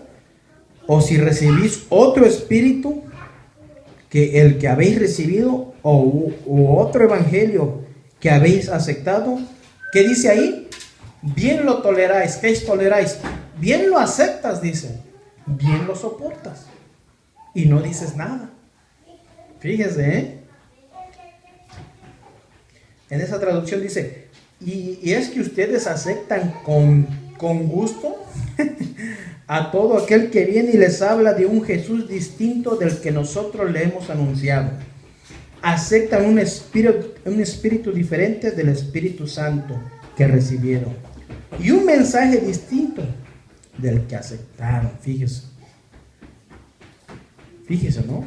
o si recibís otro espíritu que el que habéis recibido, o otro evangelio que habéis aceptado. ¿Qué dice ahí? Bien lo toleráis. ¿Qué es toleráis? Bien lo aceptas, dice. Bien lo soportas. Y no dices nada. Fíjese, ¿eh? En esa traducción dice, y es que ustedes aceptan con gusto a todo aquel que viene y les habla de un Jesús distinto del que nosotros le hemos anunciado. Aceptan un espíritu diferente del Espíritu Santo que recibieron. Y un mensaje distinto del que aceptaron. Fíjese. Fíjese, ¿no?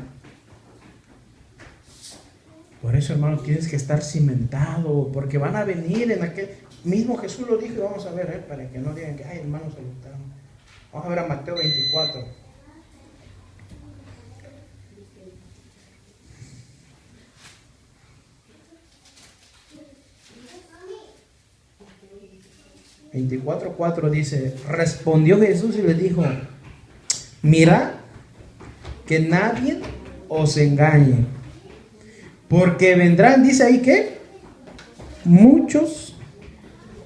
Por eso, hermano, tienes que estar cimentado, porque van a venir en aquel... Mismo Jesús lo dijo, y vamos a ver, para que no digan que, ay, hermano, se gustaron. Vamos a ver a Mateo 24. Mateo 24:4 dice, respondió Jesús y le dijo, mirad que nadie os engañe, porque vendrán, dice ahí que, muchos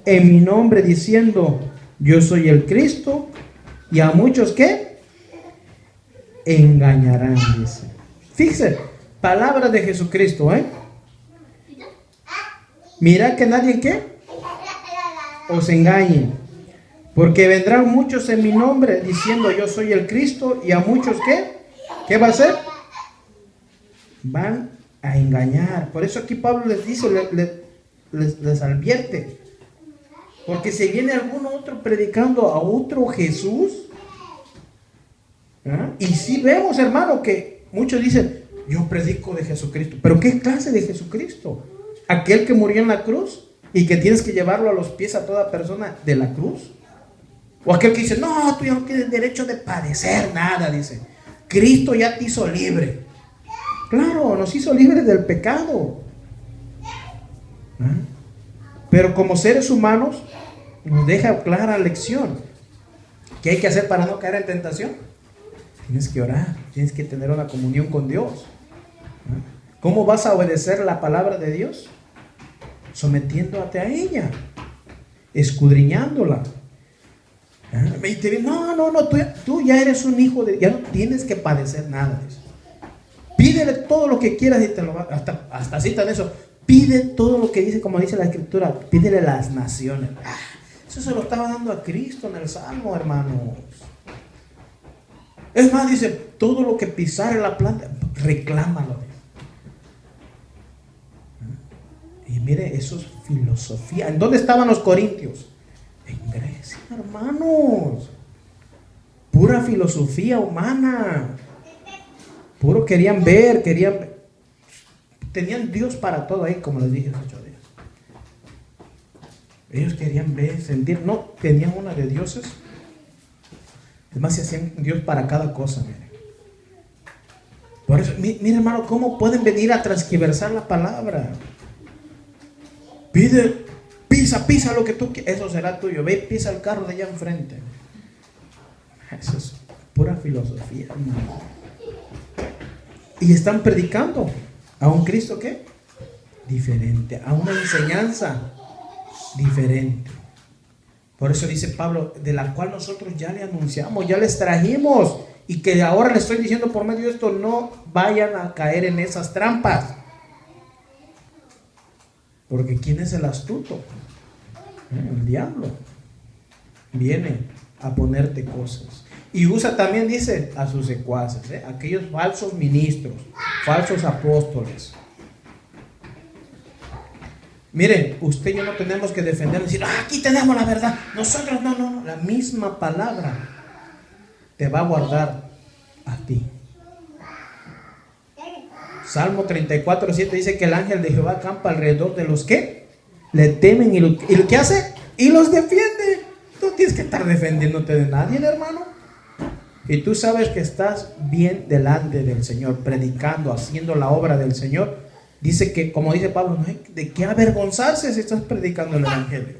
en mi nombre diciendo, yo soy el Cristo, y a muchos que engañarán, dice. Fíjese, palabra de Jesucristo, ¿eh? Mirad que nadie ¿qué? Os engañe, porque vendrán muchos en mi nombre diciendo yo soy el Cristo, y a muchos ¿qué va a hacer? Van a engañar. Por eso aquí Pablo les dice, les advierte, porque si viene algún otro predicando a otro Jesús, ¿eh? Y si vemos, hermano, que muchos dicen yo predico de Jesucristo, pero ¿qué clase de Jesucristo? Aquel que murió en la cruz y que tienes que llevarlo a los pies a toda persona de la cruz. O aquel que dice, no, tú ya no tienes derecho de padecer nada, dice. Cristo ya te hizo libre. Claro, nos hizo libres del pecado. ¿Eh? Pero como seres humanos nos deja clara lección. ¿Qué hay que hacer para no caer en tentación? Tienes que orar, tienes que tener una comunión con Dios. ¿Eh? ¿Cómo vas a obedecer la palabra de Dios? Sometiéndote a ella, escudriñándola. Y te dicen, no, tú ya eres un hijo de... Ya no tienes que padecer nada de eso. Pídele todo lo que quieras y te lo va... Hasta citan eso. Pide todo lo que dice, como dice la Escritura. Pídele las naciones. Eso se lo estaba dando a Cristo en el Salmo, hermanos. Es más, dice, todo lo que pisare la planta, reclámalo. Y mire, eso es filosofía. ¿En dónde estaban los corintios? En Grecia, hermanos. Pura filosofía humana. Puro querían ver. Tenían Dios para todo ahí, como les dije hace 8 días. Ellos querían ver, sentir. No, tenían una de dioses. Además, se hacían Dios para cada cosa, mire. Por eso, mire, hermano, ¿cómo pueden venir a transquiversar la palabra? Pisa lo que tú quieras, eso será tuyo. Ve y pisa el carro de allá enfrente. Eso es pura filosofía, hermano. Y están predicando a un Cristo ¿qué? Diferente, a una enseñanza diferente. Por eso dice Pablo, de la cual nosotros ya le anunciamos, ya les trajimos, y que ahora les estoy diciendo por medio de esto, no vayan a caer en esas trampas. Porque ¿quién es el astuto? El diablo. Viene a ponerte cosas. Y usa también, dice, a sus secuaces, aquellos falsos ministros, falsos apóstoles. Miren, usted y yo no tenemos que defender, decir, aquí tenemos la verdad. Nosotros no. La misma palabra te va a guardar a ti. Salmo 34:7 dice que el ángel de Jehová acampa alrededor de los que le temen y lo que hace y los defiende. No tienes que estar defendiéndote de nadie, hermano. Y tú sabes que estás bien delante del Señor, predicando, haciendo la obra del Señor. Dice que, como dice Pablo, no hay de qué avergonzarse si estás predicando el evangelio.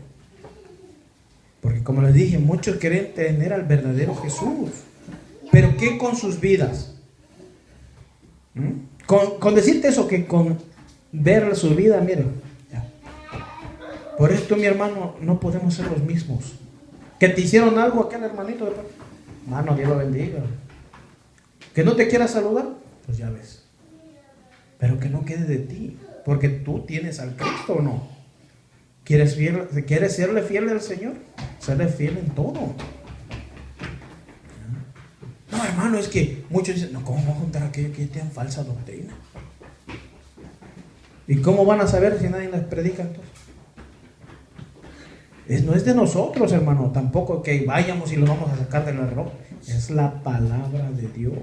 Porque como les dije, muchos quieren tener al verdadero Jesús. Pero ¿qué con sus vidas? Con decirte eso, que con ver su vida, miren, Por esto, mi hermano, no podemos ser los mismos. Que te hicieron algo aquel hermanito, hermano, Dios lo bendiga. Que no te quiera saludar, pues ya ves. Pero que no quede de ti, porque tú tienes al Cristo, ¿o no? ¿Quieres serle fiel al Señor? Serle fiel en todo. No, hermano, es que muchos dicen, no, ¿cómo van a juntar a aquellos que tienen falsa doctrina? ¿Y cómo van a saber si nadie les predica entonces? No es de nosotros, hermano, tampoco que vayamos y lo vamos a sacar del error. Es la palabra de Dios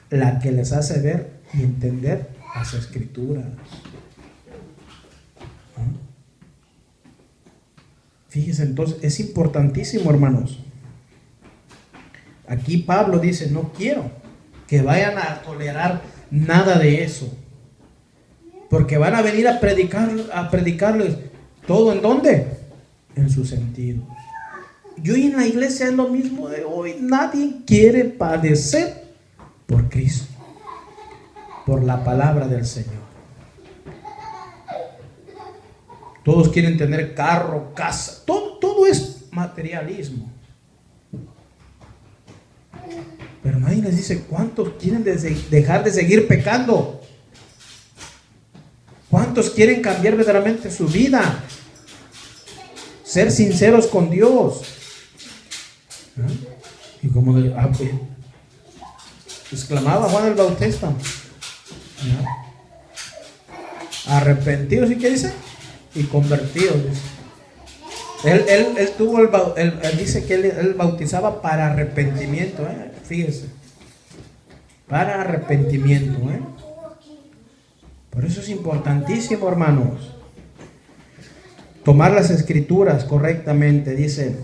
la que les hace ver y entender las Escrituras. Fíjense, entonces es importantísimo, hermanos. Aquí Pablo dice, no quiero que vayan a tolerar nada de eso, porque van a venir a predicarles todo. ¿En dónde? En su sentido. Y hoy en la iglesia es lo mismo de hoy. Nadie quiere padecer por Cristo, por la palabra del Señor. Todos quieren tener carro, casa, todo es materialismo. Pero nadie les dice cuántos quieren dejar de seguir pecando. ¿Cuántos quieren cambiar verdaderamente su vida? Ser sinceros con Dios. Y como exclamaba Juan el Bautista, arrepentidos, ¿y qué dice? Y convertidos, dice. Él tuvo él dice que él bautizaba para arrepentimiento, fíjese, para arrepentimiento, Por eso es importantísimo, hermanos, tomar las Escrituras correctamente. Dice,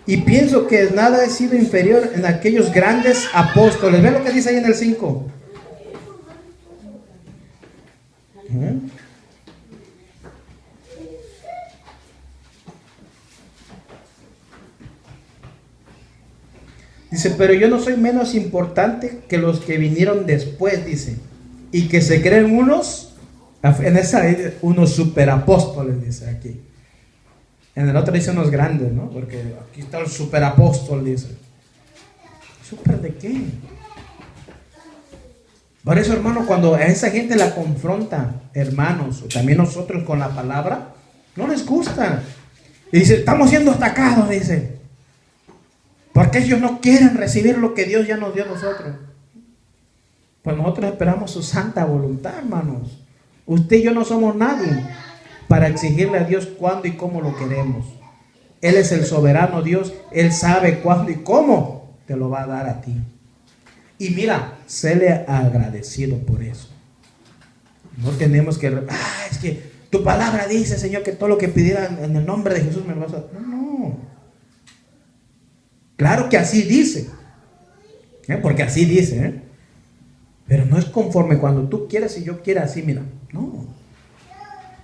y pienso que nada he sido inferior en aquellos grandes apóstoles. ¿Ven lo que dice ahí en el 5? Dice, pero yo no soy menos importante que los que vinieron después, dice, y que se creen unos superapóstoles, dice aquí. En el otro dice unos grandes, ¿no? Porque aquí está el superapóstol, dice. ¿Super de qué? Por eso, hermano, cuando a esa gente la confronta, hermanos, o también nosotros con la palabra, no les gusta. Y dice, estamos siendo atacados, dice. Porque ellos no quieren recibir lo que Dios ya nos dio a nosotros. Pues nosotros esperamos su santa voluntad, hermanos. Usted y yo no somos nadie para exigirle a Dios cuándo y cómo lo queremos. Él es el soberano Dios. Él sabe cuándo y cómo te lo va a dar a ti. Y mira, séle agradecido por eso. No tenemos que, es que tu palabra dice, Señor, que todo lo que pidiera en el nombre de Jesús me lo vas a dar. No. Claro que así dice. Porque así dice. Pero no es conforme cuando tú quieres y yo quiera así, mira. No.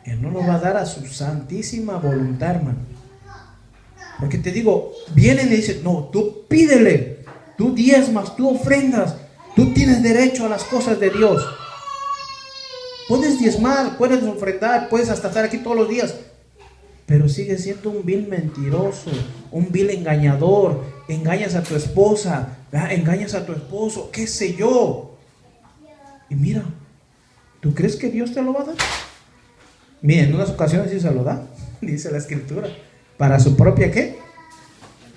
Él no lo va a dar a su santísima voluntad, hermano. Porque te digo, vienen y dicen, no, tú pídele. Tú diezmas, tú ofrendas, tú tienes derecho a las cosas de Dios. Puedes diezmar, puedes ofrendar, puedes hasta estar aquí todos los días, pero sigues siendo un vil mentiroso, un vil engañador. Engañas a tu esposa, engañas a tu esposo, qué sé yo. Y mira, ¿tú crees que Dios te lo va a dar? Mira, en unas ocasiones sí se lo da, dice la Escritura, para su propia ¿qué?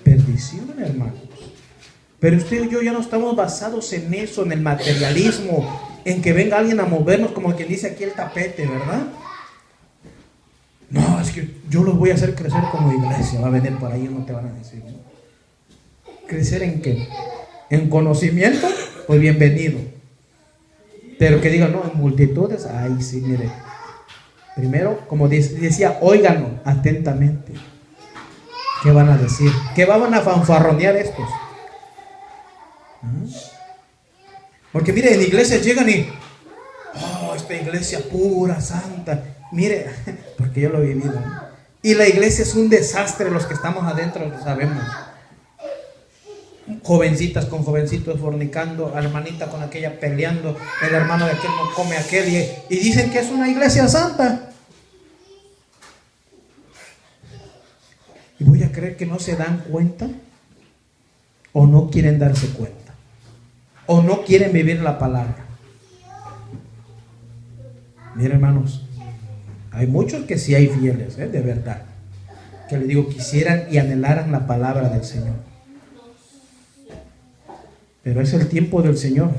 Perdición, hermanos. Pero usted y yo ya no estamos basados en eso, en el materialismo, en que venga alguien a movernos como quien dice aquí el tapete, ¿verdad? No, es que yo los voy a hacer crecer como iglesia. Va a venir por ahí y no te van a decir, ¿no? ¿Crecer en qué? ¿En conocimiento? Pues bienvenido. Pero que digan, no, en multitudes, ay sí, mire. Primero, como decía, óiganlo atentamente. ¿Qué van a decir? ¿Qué van a fanfarronear estos? Porque mire, en iglesias llegan y esta iglesia pura, santa. Mire, porque yo lo he vivido, ¿no? Y la iglesia es un desastre. Los que estamos adentro lo sabemos. jovencitas con jovencitos fornicando, hermanita con aquella peleando, el hermano de aquel no come aquel, y dicen que es una iglesia santa. Y voy a creer que no se dan cuenta, o no quieren darse cuenta, o no quieren vivir la palabra. Miren, hermanos, hay muchos que sí hay fieles, de verdad, que les digo, quisieran y anhelaran la palabra del Señor. Pero es el tiempo del Señor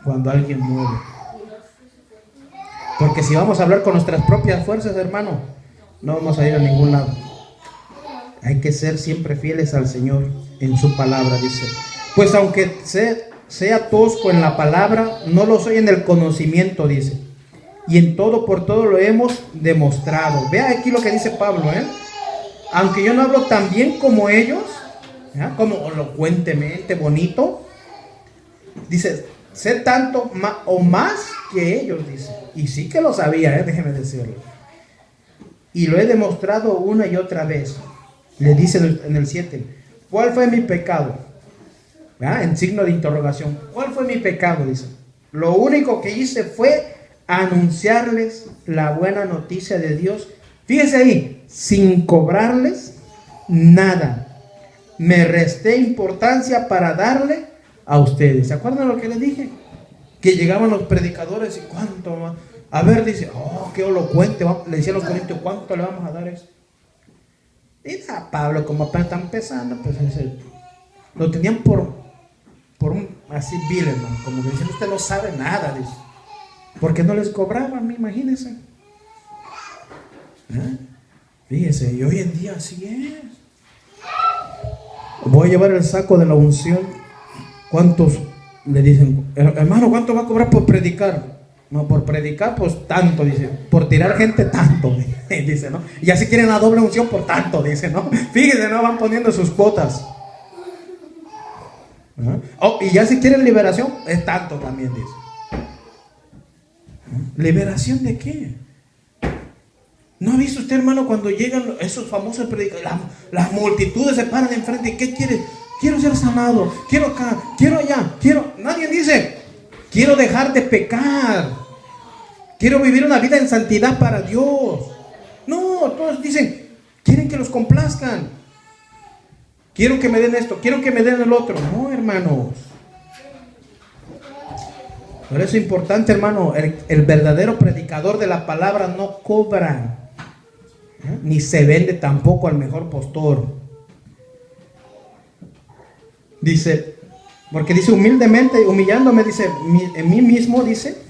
cuando alguien muere. Porque si vamos a hablar con nuestras propias fuerzas, hermano, no vamos a ir a ningún lado. Hay que ser siempre fieles al Señor en su palabra, dice. Pues aunque sea tosco en la palabra, no lo soy en el conocimiento, dice. Y en todo, por todo lo hemos demostrado. Vea aquí lo que dice Pablo, aunque yo no hablo tan bien como ellos, como elocuentemente, bonito, dice, sé tanto o más que ellos, dice. Y sí que lo sabía, déjeme decirlo. Y lo he demostrado una y otra vez. Le dice en el 7, ¿cuál fue mi pecado? En signo de interrogación. ¿Cuál fue mi pecado? Dice. Lo único que hice fue anunciarles la buena noticia de Dios. Fíjese ahí, sin cobrarles nada. Me resté importancia para darle a ustedes. ¿Se acuerdan lo que les dije? Que llegaban los predicadores y cuánto más. A ver, dice, qué elocuente. Le decían los corintios, ¿cuánto le vamos a dar eso? Y a Pablo, como apenas está empezando, pues lo tenían por un así vil, hermano, como que dicen, usted no sabe nada, dice, porque no les cobraban, imagínense. Fíjese, y hoy en día así es. Voy a llevar el saco de la unción. ¿Cuántos le dicen, hermano, cuánto va a cobrar por predicar? No, por predicar, pues tanto, dice. Por tirar gente, tanto, dice, ¿no? Y así quieren la doble unción por tanto, dice, ¿no? Fíjense, ¿no? Van poniendo sus cuotas. Y ya si quieren liberación, es tanto también, dice. ¿Liberación de qué? ¿No ha visto usted, hermano, cuando llegan esos famosos predicadores, las multitudes se paran enfrente y ¿qué quiere? Quiero ser sanado, quiero acá, quiero allá, nadie dice, quiero dejar de pecar. Quiero vivir una vida en santidad para Dios. No, todos dicen, quieren que los complazcan. Quiero que me den esto, quiero que me den el otro. No, hermanos. Por eso es importante, hermano, el verdadero predicador de la palabra no cobra, ni se vende tampoco al mejor postor. Dice, porque dice humildemente, humillándome, dice, en mí mismo, dice,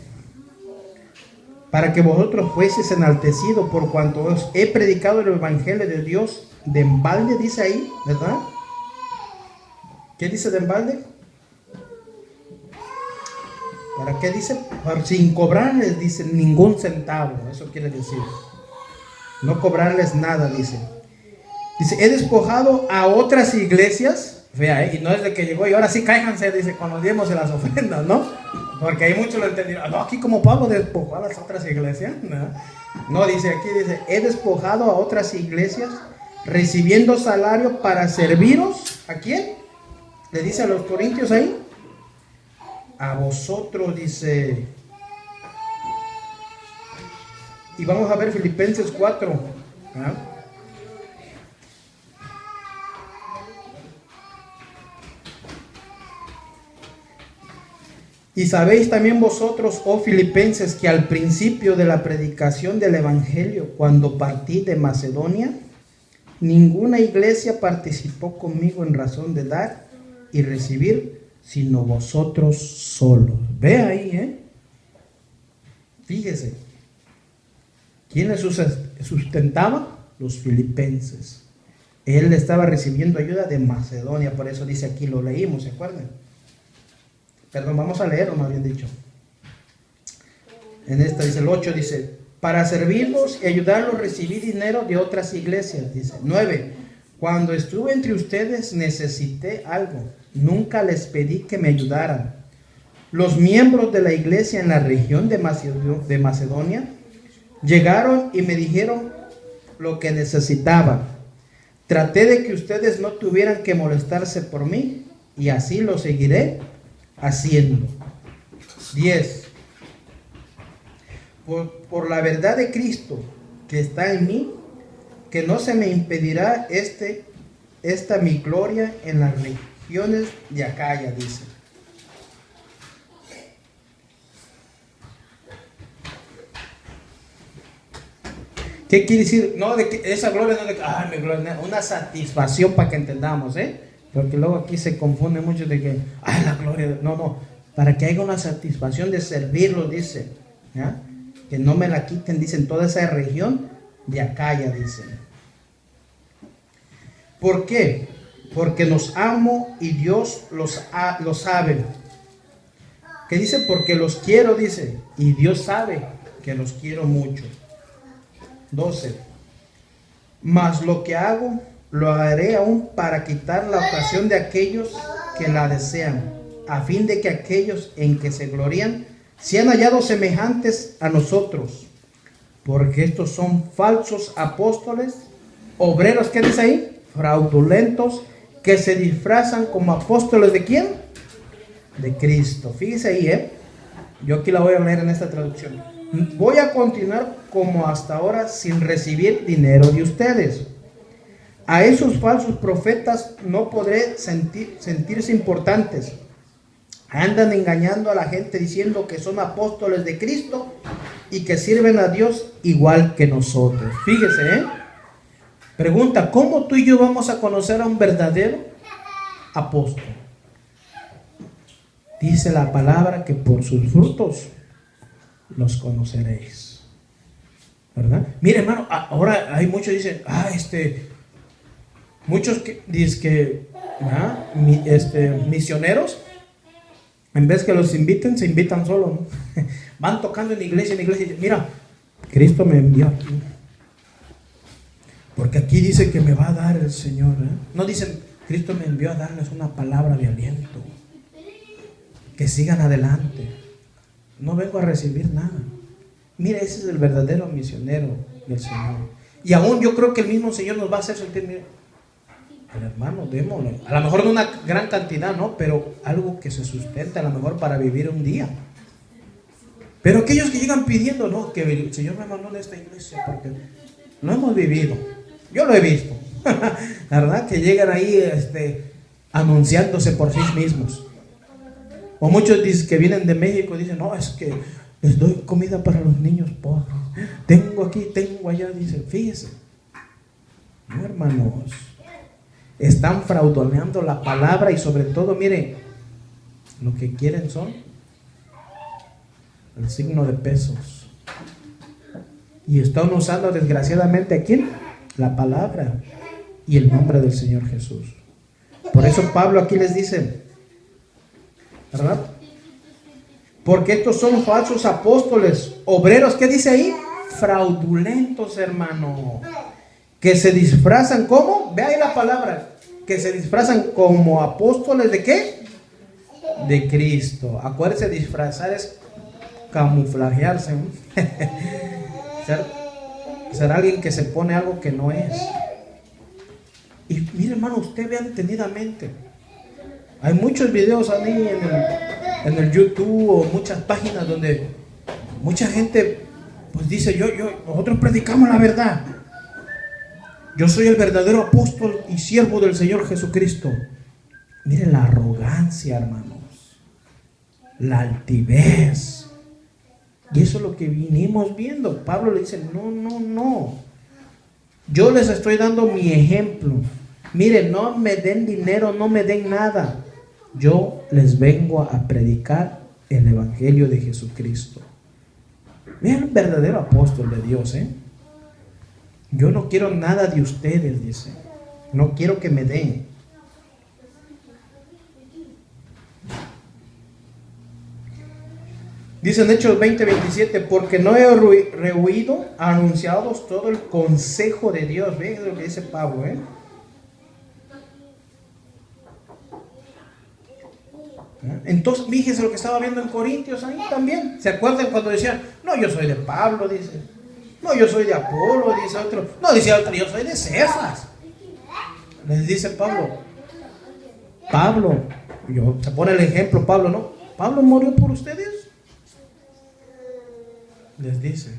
para que vosotros fueseis enaltecidos por cuanto os he predicado el evangelio de Dios de embalde, dice ahí, ¿verdad? ¿Qué dice de embalde? ¿Para qué dice? Sin cobrarles, dice, ningún centavo. Eso quiere decir. No cobrarles nada, dice. Dice, he despojado a otras iglesias. Vea, y no es de que llegó y ahora sí cáiganse, dice, con los diezmos y las ofrendas, ¿no? Porque hay muchos lo entendieron. No, aquí como Pablo despojó a las otras iglesias. No, dice aquí, dice, he despojado a otras iglesias, recibiendo salario para serviros. ¿A quién? Le dice a los corintios ahí. A vosotros, dice. Y vamos a ver Filipenses 4. Y sabéis también vosotros, oh filipenses, que al principio de la predicación del evangelio, cuando partí de Macedonia, ninguna iglesia participó conmigo en razón de dar y recibir, sino vosotros solos. Ve ahí, fíjese. ¿Quién les sustentaba? Los filipenses. Él estaba recibiendo ayuda de Macedonia, por eso dice aquí, lo leímos, ¿se acuerdan? Perdón, vamos a leerlo, más bien dicho. En esta dice el 8, dice, para servirlos y ayudarlos recibí dinero de otras iglesias, dice. 9, cuando estuve entre ustedes necesité algo, nunca les pedí que me ayudaran. Los miembros de la iglesia en la región de Macedonia llegaron y me dijeron lo que necesitaba. Traté de que ustedes no tuvieran que molestarse por mí, y así lo seguiré haciendo. 10. Por la verdad de Cristo que está en mí, que no se me impedirá esta mi gloria en las regiones de Acaya, dice. ¿Qué quiere decir? No, de que esa gloria no de que, mi gloria, una satisfacción para que entendamos, porque luego aquí se confunde mucho de que, la gloria, no, para que haya una satisfacción de servirlo, dice, ¿ya? Que no me la quiten, dicen, toda esa región de Acaya, dicen. ¿Por qué? Porque los amo y Dios lo sabe. ¿Qué dice? Porque los quiero, dice, y Dios sabe que los quiero mucho. 12. Mas lo que hago, lo haré aún para quitar la ocasión de aquellos que la desean, a fin de que aquellos en que se glorían sean hallados semejantes a nosotros. Porque estos son falsos apóstoles, obreros, ¿qué dice ahí? Fraudulentos, que se disfrazan como apóstoles ¿de quién? De Cristo. Fíjese ahí, yo aquí la voy a leer en esta traducción. Voy a continuar como hasta ahora sin recibir dinero de ustedes. A esos falsos profetas no podré sentirse importantes. Andan engañando a la gente diciendo que son apóstoles de Cristo y que sirven a Dios igual que nosotros. Fíjese, pregunta, ¿cómo tú y yo vamos a conocer a un verdadero apóstol? Dice la palabra que por sus frutos los conoceréis, ¿verdad? Mire, hermano, ahora hay muchos dicen, muchos que dicen que misioneros, en vez que los inviten, se invitan solos, ¿no? Van tocando en iglesia y dicen, mira, Cristo me envió aquí, porque aquí dice que me va a dar el Señor, No dicen, Cristo me envió a darles una palabra de aliento, que sigan adelante. No vengo a recibir nada. Mire, ese es el verdadero misionero del Señor. Y aún yo creo que el mismo Señor nos va a hacer sentir, mire, el hermano, démosle. A lo mejor no una gran cantidad, ¿no? Pero algo que se sustente, a lo mejor para vivir un día. Pero aquellos que llegan pidiendo, no, que el Señor me mandó de esta iglesia, porque lo hemos vivido. Yo lo he visto. La verdad que llegan ahí anunciándose por sí mismos. O muchos dicen que vienen de México, dicen, no, es que les doy comida para los niños pobres. Tengo aquí, tengo allá, dicen, fíjese. No, hermanos, están frauduleando la palabra y sobre todo, mire, lo que quieren son el signo de pesos. Y están usando desgraciadamente ¿a quién? La palabra y el nombre del Señor Jesús. Por eso Pablo aquí les dice, ¿verdad? Porque estos son falsos apóstoles, obreros, ¿qué dice ahí? Fraudulentos, hermano, que se disfrazan como, ve ahí la palabra, que se disfrazan como apóstoles ¿de qué? De Cristo. Acuérdense, disfrazar es camuflajearse, ¿no? ser alguien que se pone algo que no es. Y mire, hermano, usted vea detenidamente. Hay muchos videos ahí en el YouTube o muchas páginas donde mucha gente pues dice, nosotros predicamos la verdad. Yo soy el verdadero apóstol y siervo del Señor Jesucristo. Miren la arrogancia, hermanos. La altivez. Y eso es lo que vinimos viendo. Pablo le dice, no. Yo les estoy dando mi ejemplo. Miren, no me den dinero, no me den nada. Yo les vengo a predicar el evangelio de Jesucristo. Vean el verdadero apóstol de Dios, Yo no quiero nada de ustedes, dice. No quiero que me den. Dice en Hechos 20:27, porque no he rehuido anunciados todo el consejo de Dios. Vean lo que dice Pablo, Entonces, fíjense lo que estaba viendo en Corintios ahí también. ¿Se acuerdan cuando decían, no, yo soy de Pablo, dice? No, yo soy de Apolo, dice otro. No, dice otro, yo soy de Cefas. Les dice Pablo, Se pone el ejemplo Pablo, ¿no? Pablo murió por ustedes. Les dice,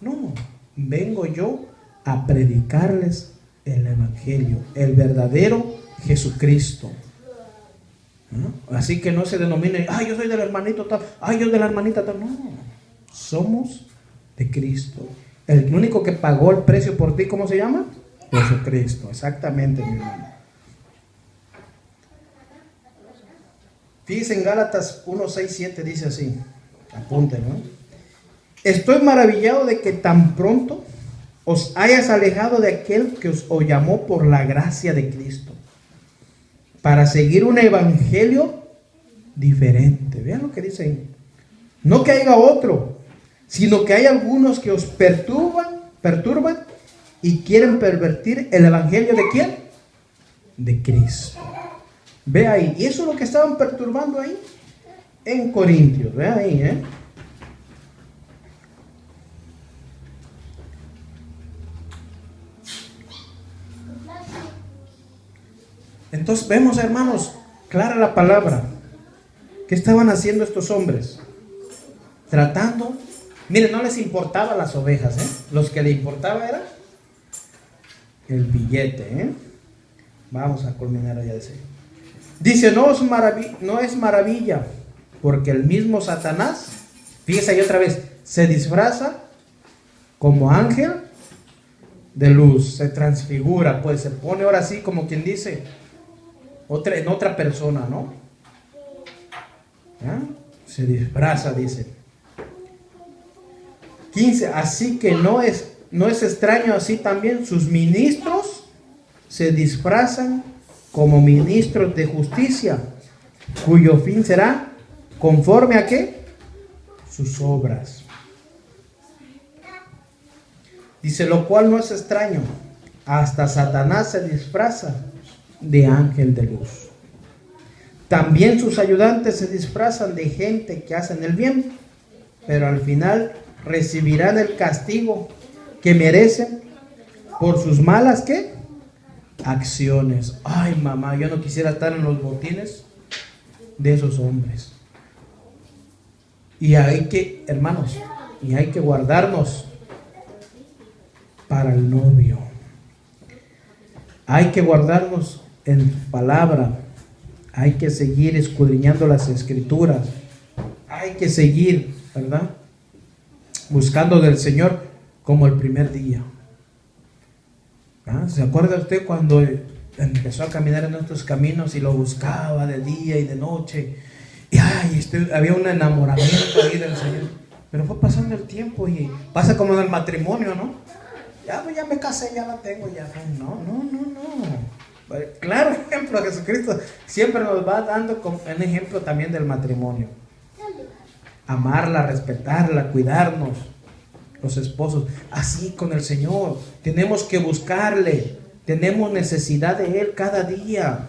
no, vengo yo a predicarles el evangelio, el verdadero Jesucristo. ¿No? Así que no se denomine, yo soy del hermanito tal, yo de la hermanita tal. No, somos de Cristo. El único que pagó el precio por ti, ¿cómo se llama? Jesucristo, exactamente, mi hermano. Fíjense en Gálatas 1, 6, 7 dice así, apúntenlo, ¿no? Estoy maravillado de que tan pronto os hayas alejado de aquel que os llamó por la gracia de Cristo, para seguir un evangelio diferente. Vean lo que dice ahí. No que haya otro, sino que hay algunos que os perturban y quieren pervertir el evangelio ¿de quién? De Cristo. Ve ahí. Y eso es lo que estaban perturbando ahí en Corintios. Ve ahí, Entonces vemos, hermanos, clara la palabra. ¿Qué estaban haciendo estos hombres? Tratando, miren, no les importaba las ovejas, los que le importaba era el billete, Vamos a culminar allá de ese. Dice, no es maravilla, porque el mismo Satanás, fíjese ahí otra vez, se disfraza como ángel de luz, se transfigura, pues se pone ahora sí como quien dice, en otra persona, ¿no? ¿Ya? Se disfraza, dice. 15, así que no es extraño, así también sus ministros se disfrazan como ministros de justicia, cuyo fin será conforme a ¿qué? Sus obras. Dice, lo cual no es extraño, hasta Satanás se disfraza de ángel de luz. También sus ayudantes se disfrazan de gente que hacen el bien, pero al final recibirán el castigo que merecen por sus malas ¿qué? Acciones. Ay, mamá, yo no quisiera estar en los botines de esos hombres. Y hay que, hermanos, guardarnos para el novio. Hay que guardarnos en palabra. Hay que seguir escudriñando las escrituras. Hay que seguir, ¿verdad? Buscando del Señor como el primer día. ¿Se acuerda usted cuando empezó a caminar en estos caminos y lo buscaba de día y de noche? Y había un enamoramiento ahí del Señor. Pero fue pasando el tiempo y pasa como en el matrimonio, ¿no? Ya me casé, ya la tengo, ya. No. Claro ejemplo, Jesucristo siempre nos va dando un ejemplo también del matrimonio. Amarla, respetarla, cuidarnos, los esposos. Así con el Señor, tenemos que buscarle, tenemos necesidad de Él cada día.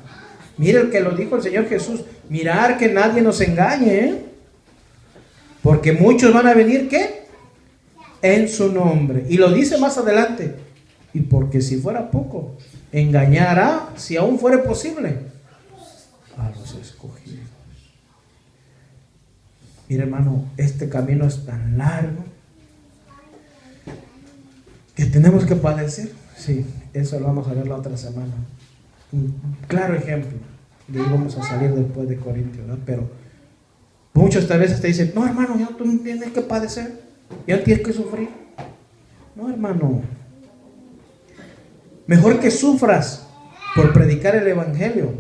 Mira el que lo dijo el Señor Jesús, mirar que nadie nos engañe, porque muchos van a venir, ¿qué? En su nombre. Y lo dice más adelante, y porque si fuera poco, engañará, si aún fuera posible, a los escogidos. Mira, hermano, este camino es tan largo que tenemos que padecer. Sí, eso lo vamos a ver la otra semana. Un claro ejemplo. De ahí vamos a salir después de Corintios, ¿no? Pero muchos tal vez te dicen, no, hermano, ya tú no tienes que padecer, ya tienes que sufrir. No, hermano. Mejor que sufras por predicar el evangelio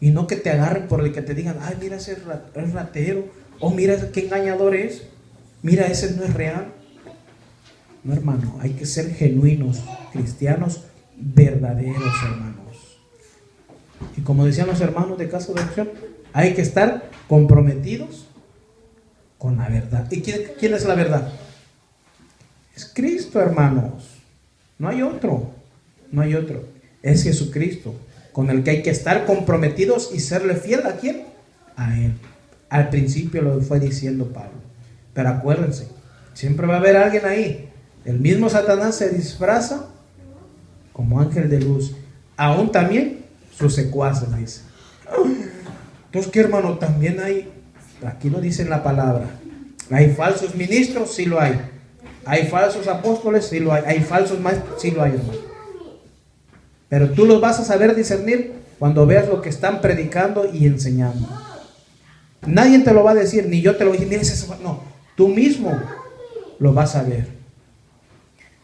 y no que te agarren por el que te digan, ay, mira ese es ratero, o mira qué engañador es, mira ese no es real. No, hermano, hay que ser genuinos, cristianos verdaderos, hermanos. Y como decían los hermanos de Casa de Oración, hay que estar comprometidos con la verdad. ¿Y quién es la verdad? Es Cristo, hermanos. No hay otro. Es Jesucristo, con el que hay que estar comprometidos y serle fiel. ¿A quién? A Él. Al principio lo fue diciendo Pablo. Pero acuérdense, siempre va a haber alguien ahí. El mismo Satanás se disfraza como ángel de luz. Aún también sus secuaces, dice. Entonces, ¿qué, hermano? También hay, aquí no dicen la palabra, hay falsos ministros, sí lo hay. Hay falsos apóstoles, sí lo hay. Hay falsos maestros, sí lo hay, hermano. Pero tú los vas a saber discernir cuando veas lo que están predicando y enseñando. Nadie te lo va a decir, ni yo te lo voy a decir, mira eso. No, tú mismo lo vas a ver.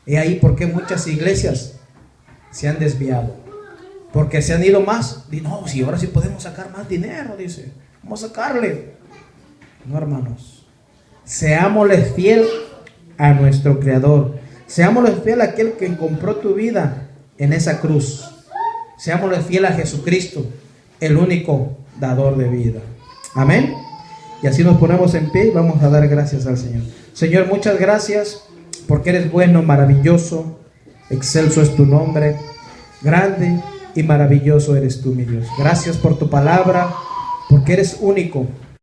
He ahí por qué muchas iglesias se han desviado. Porque se han ido más. No, si ahora sí podemos sacar más dinero, dice. Vamos a sacarle. No, hermanos. Seámosle fiel a nuestro Creador. Seámosle fiel a aquel que compró tu vida en esa cruz. Seámosle fiel a Jesucristo, el único dador de vida. Amén. Y así nos ponemos en pie y vamos a dar gracias al Señor. Señor, muchas gracias porque eres bueno, maravilloso, excelso es tu nombre, grande y maravilloso eres tú, mi Dios. Gracias por tu palabra, porque eres único.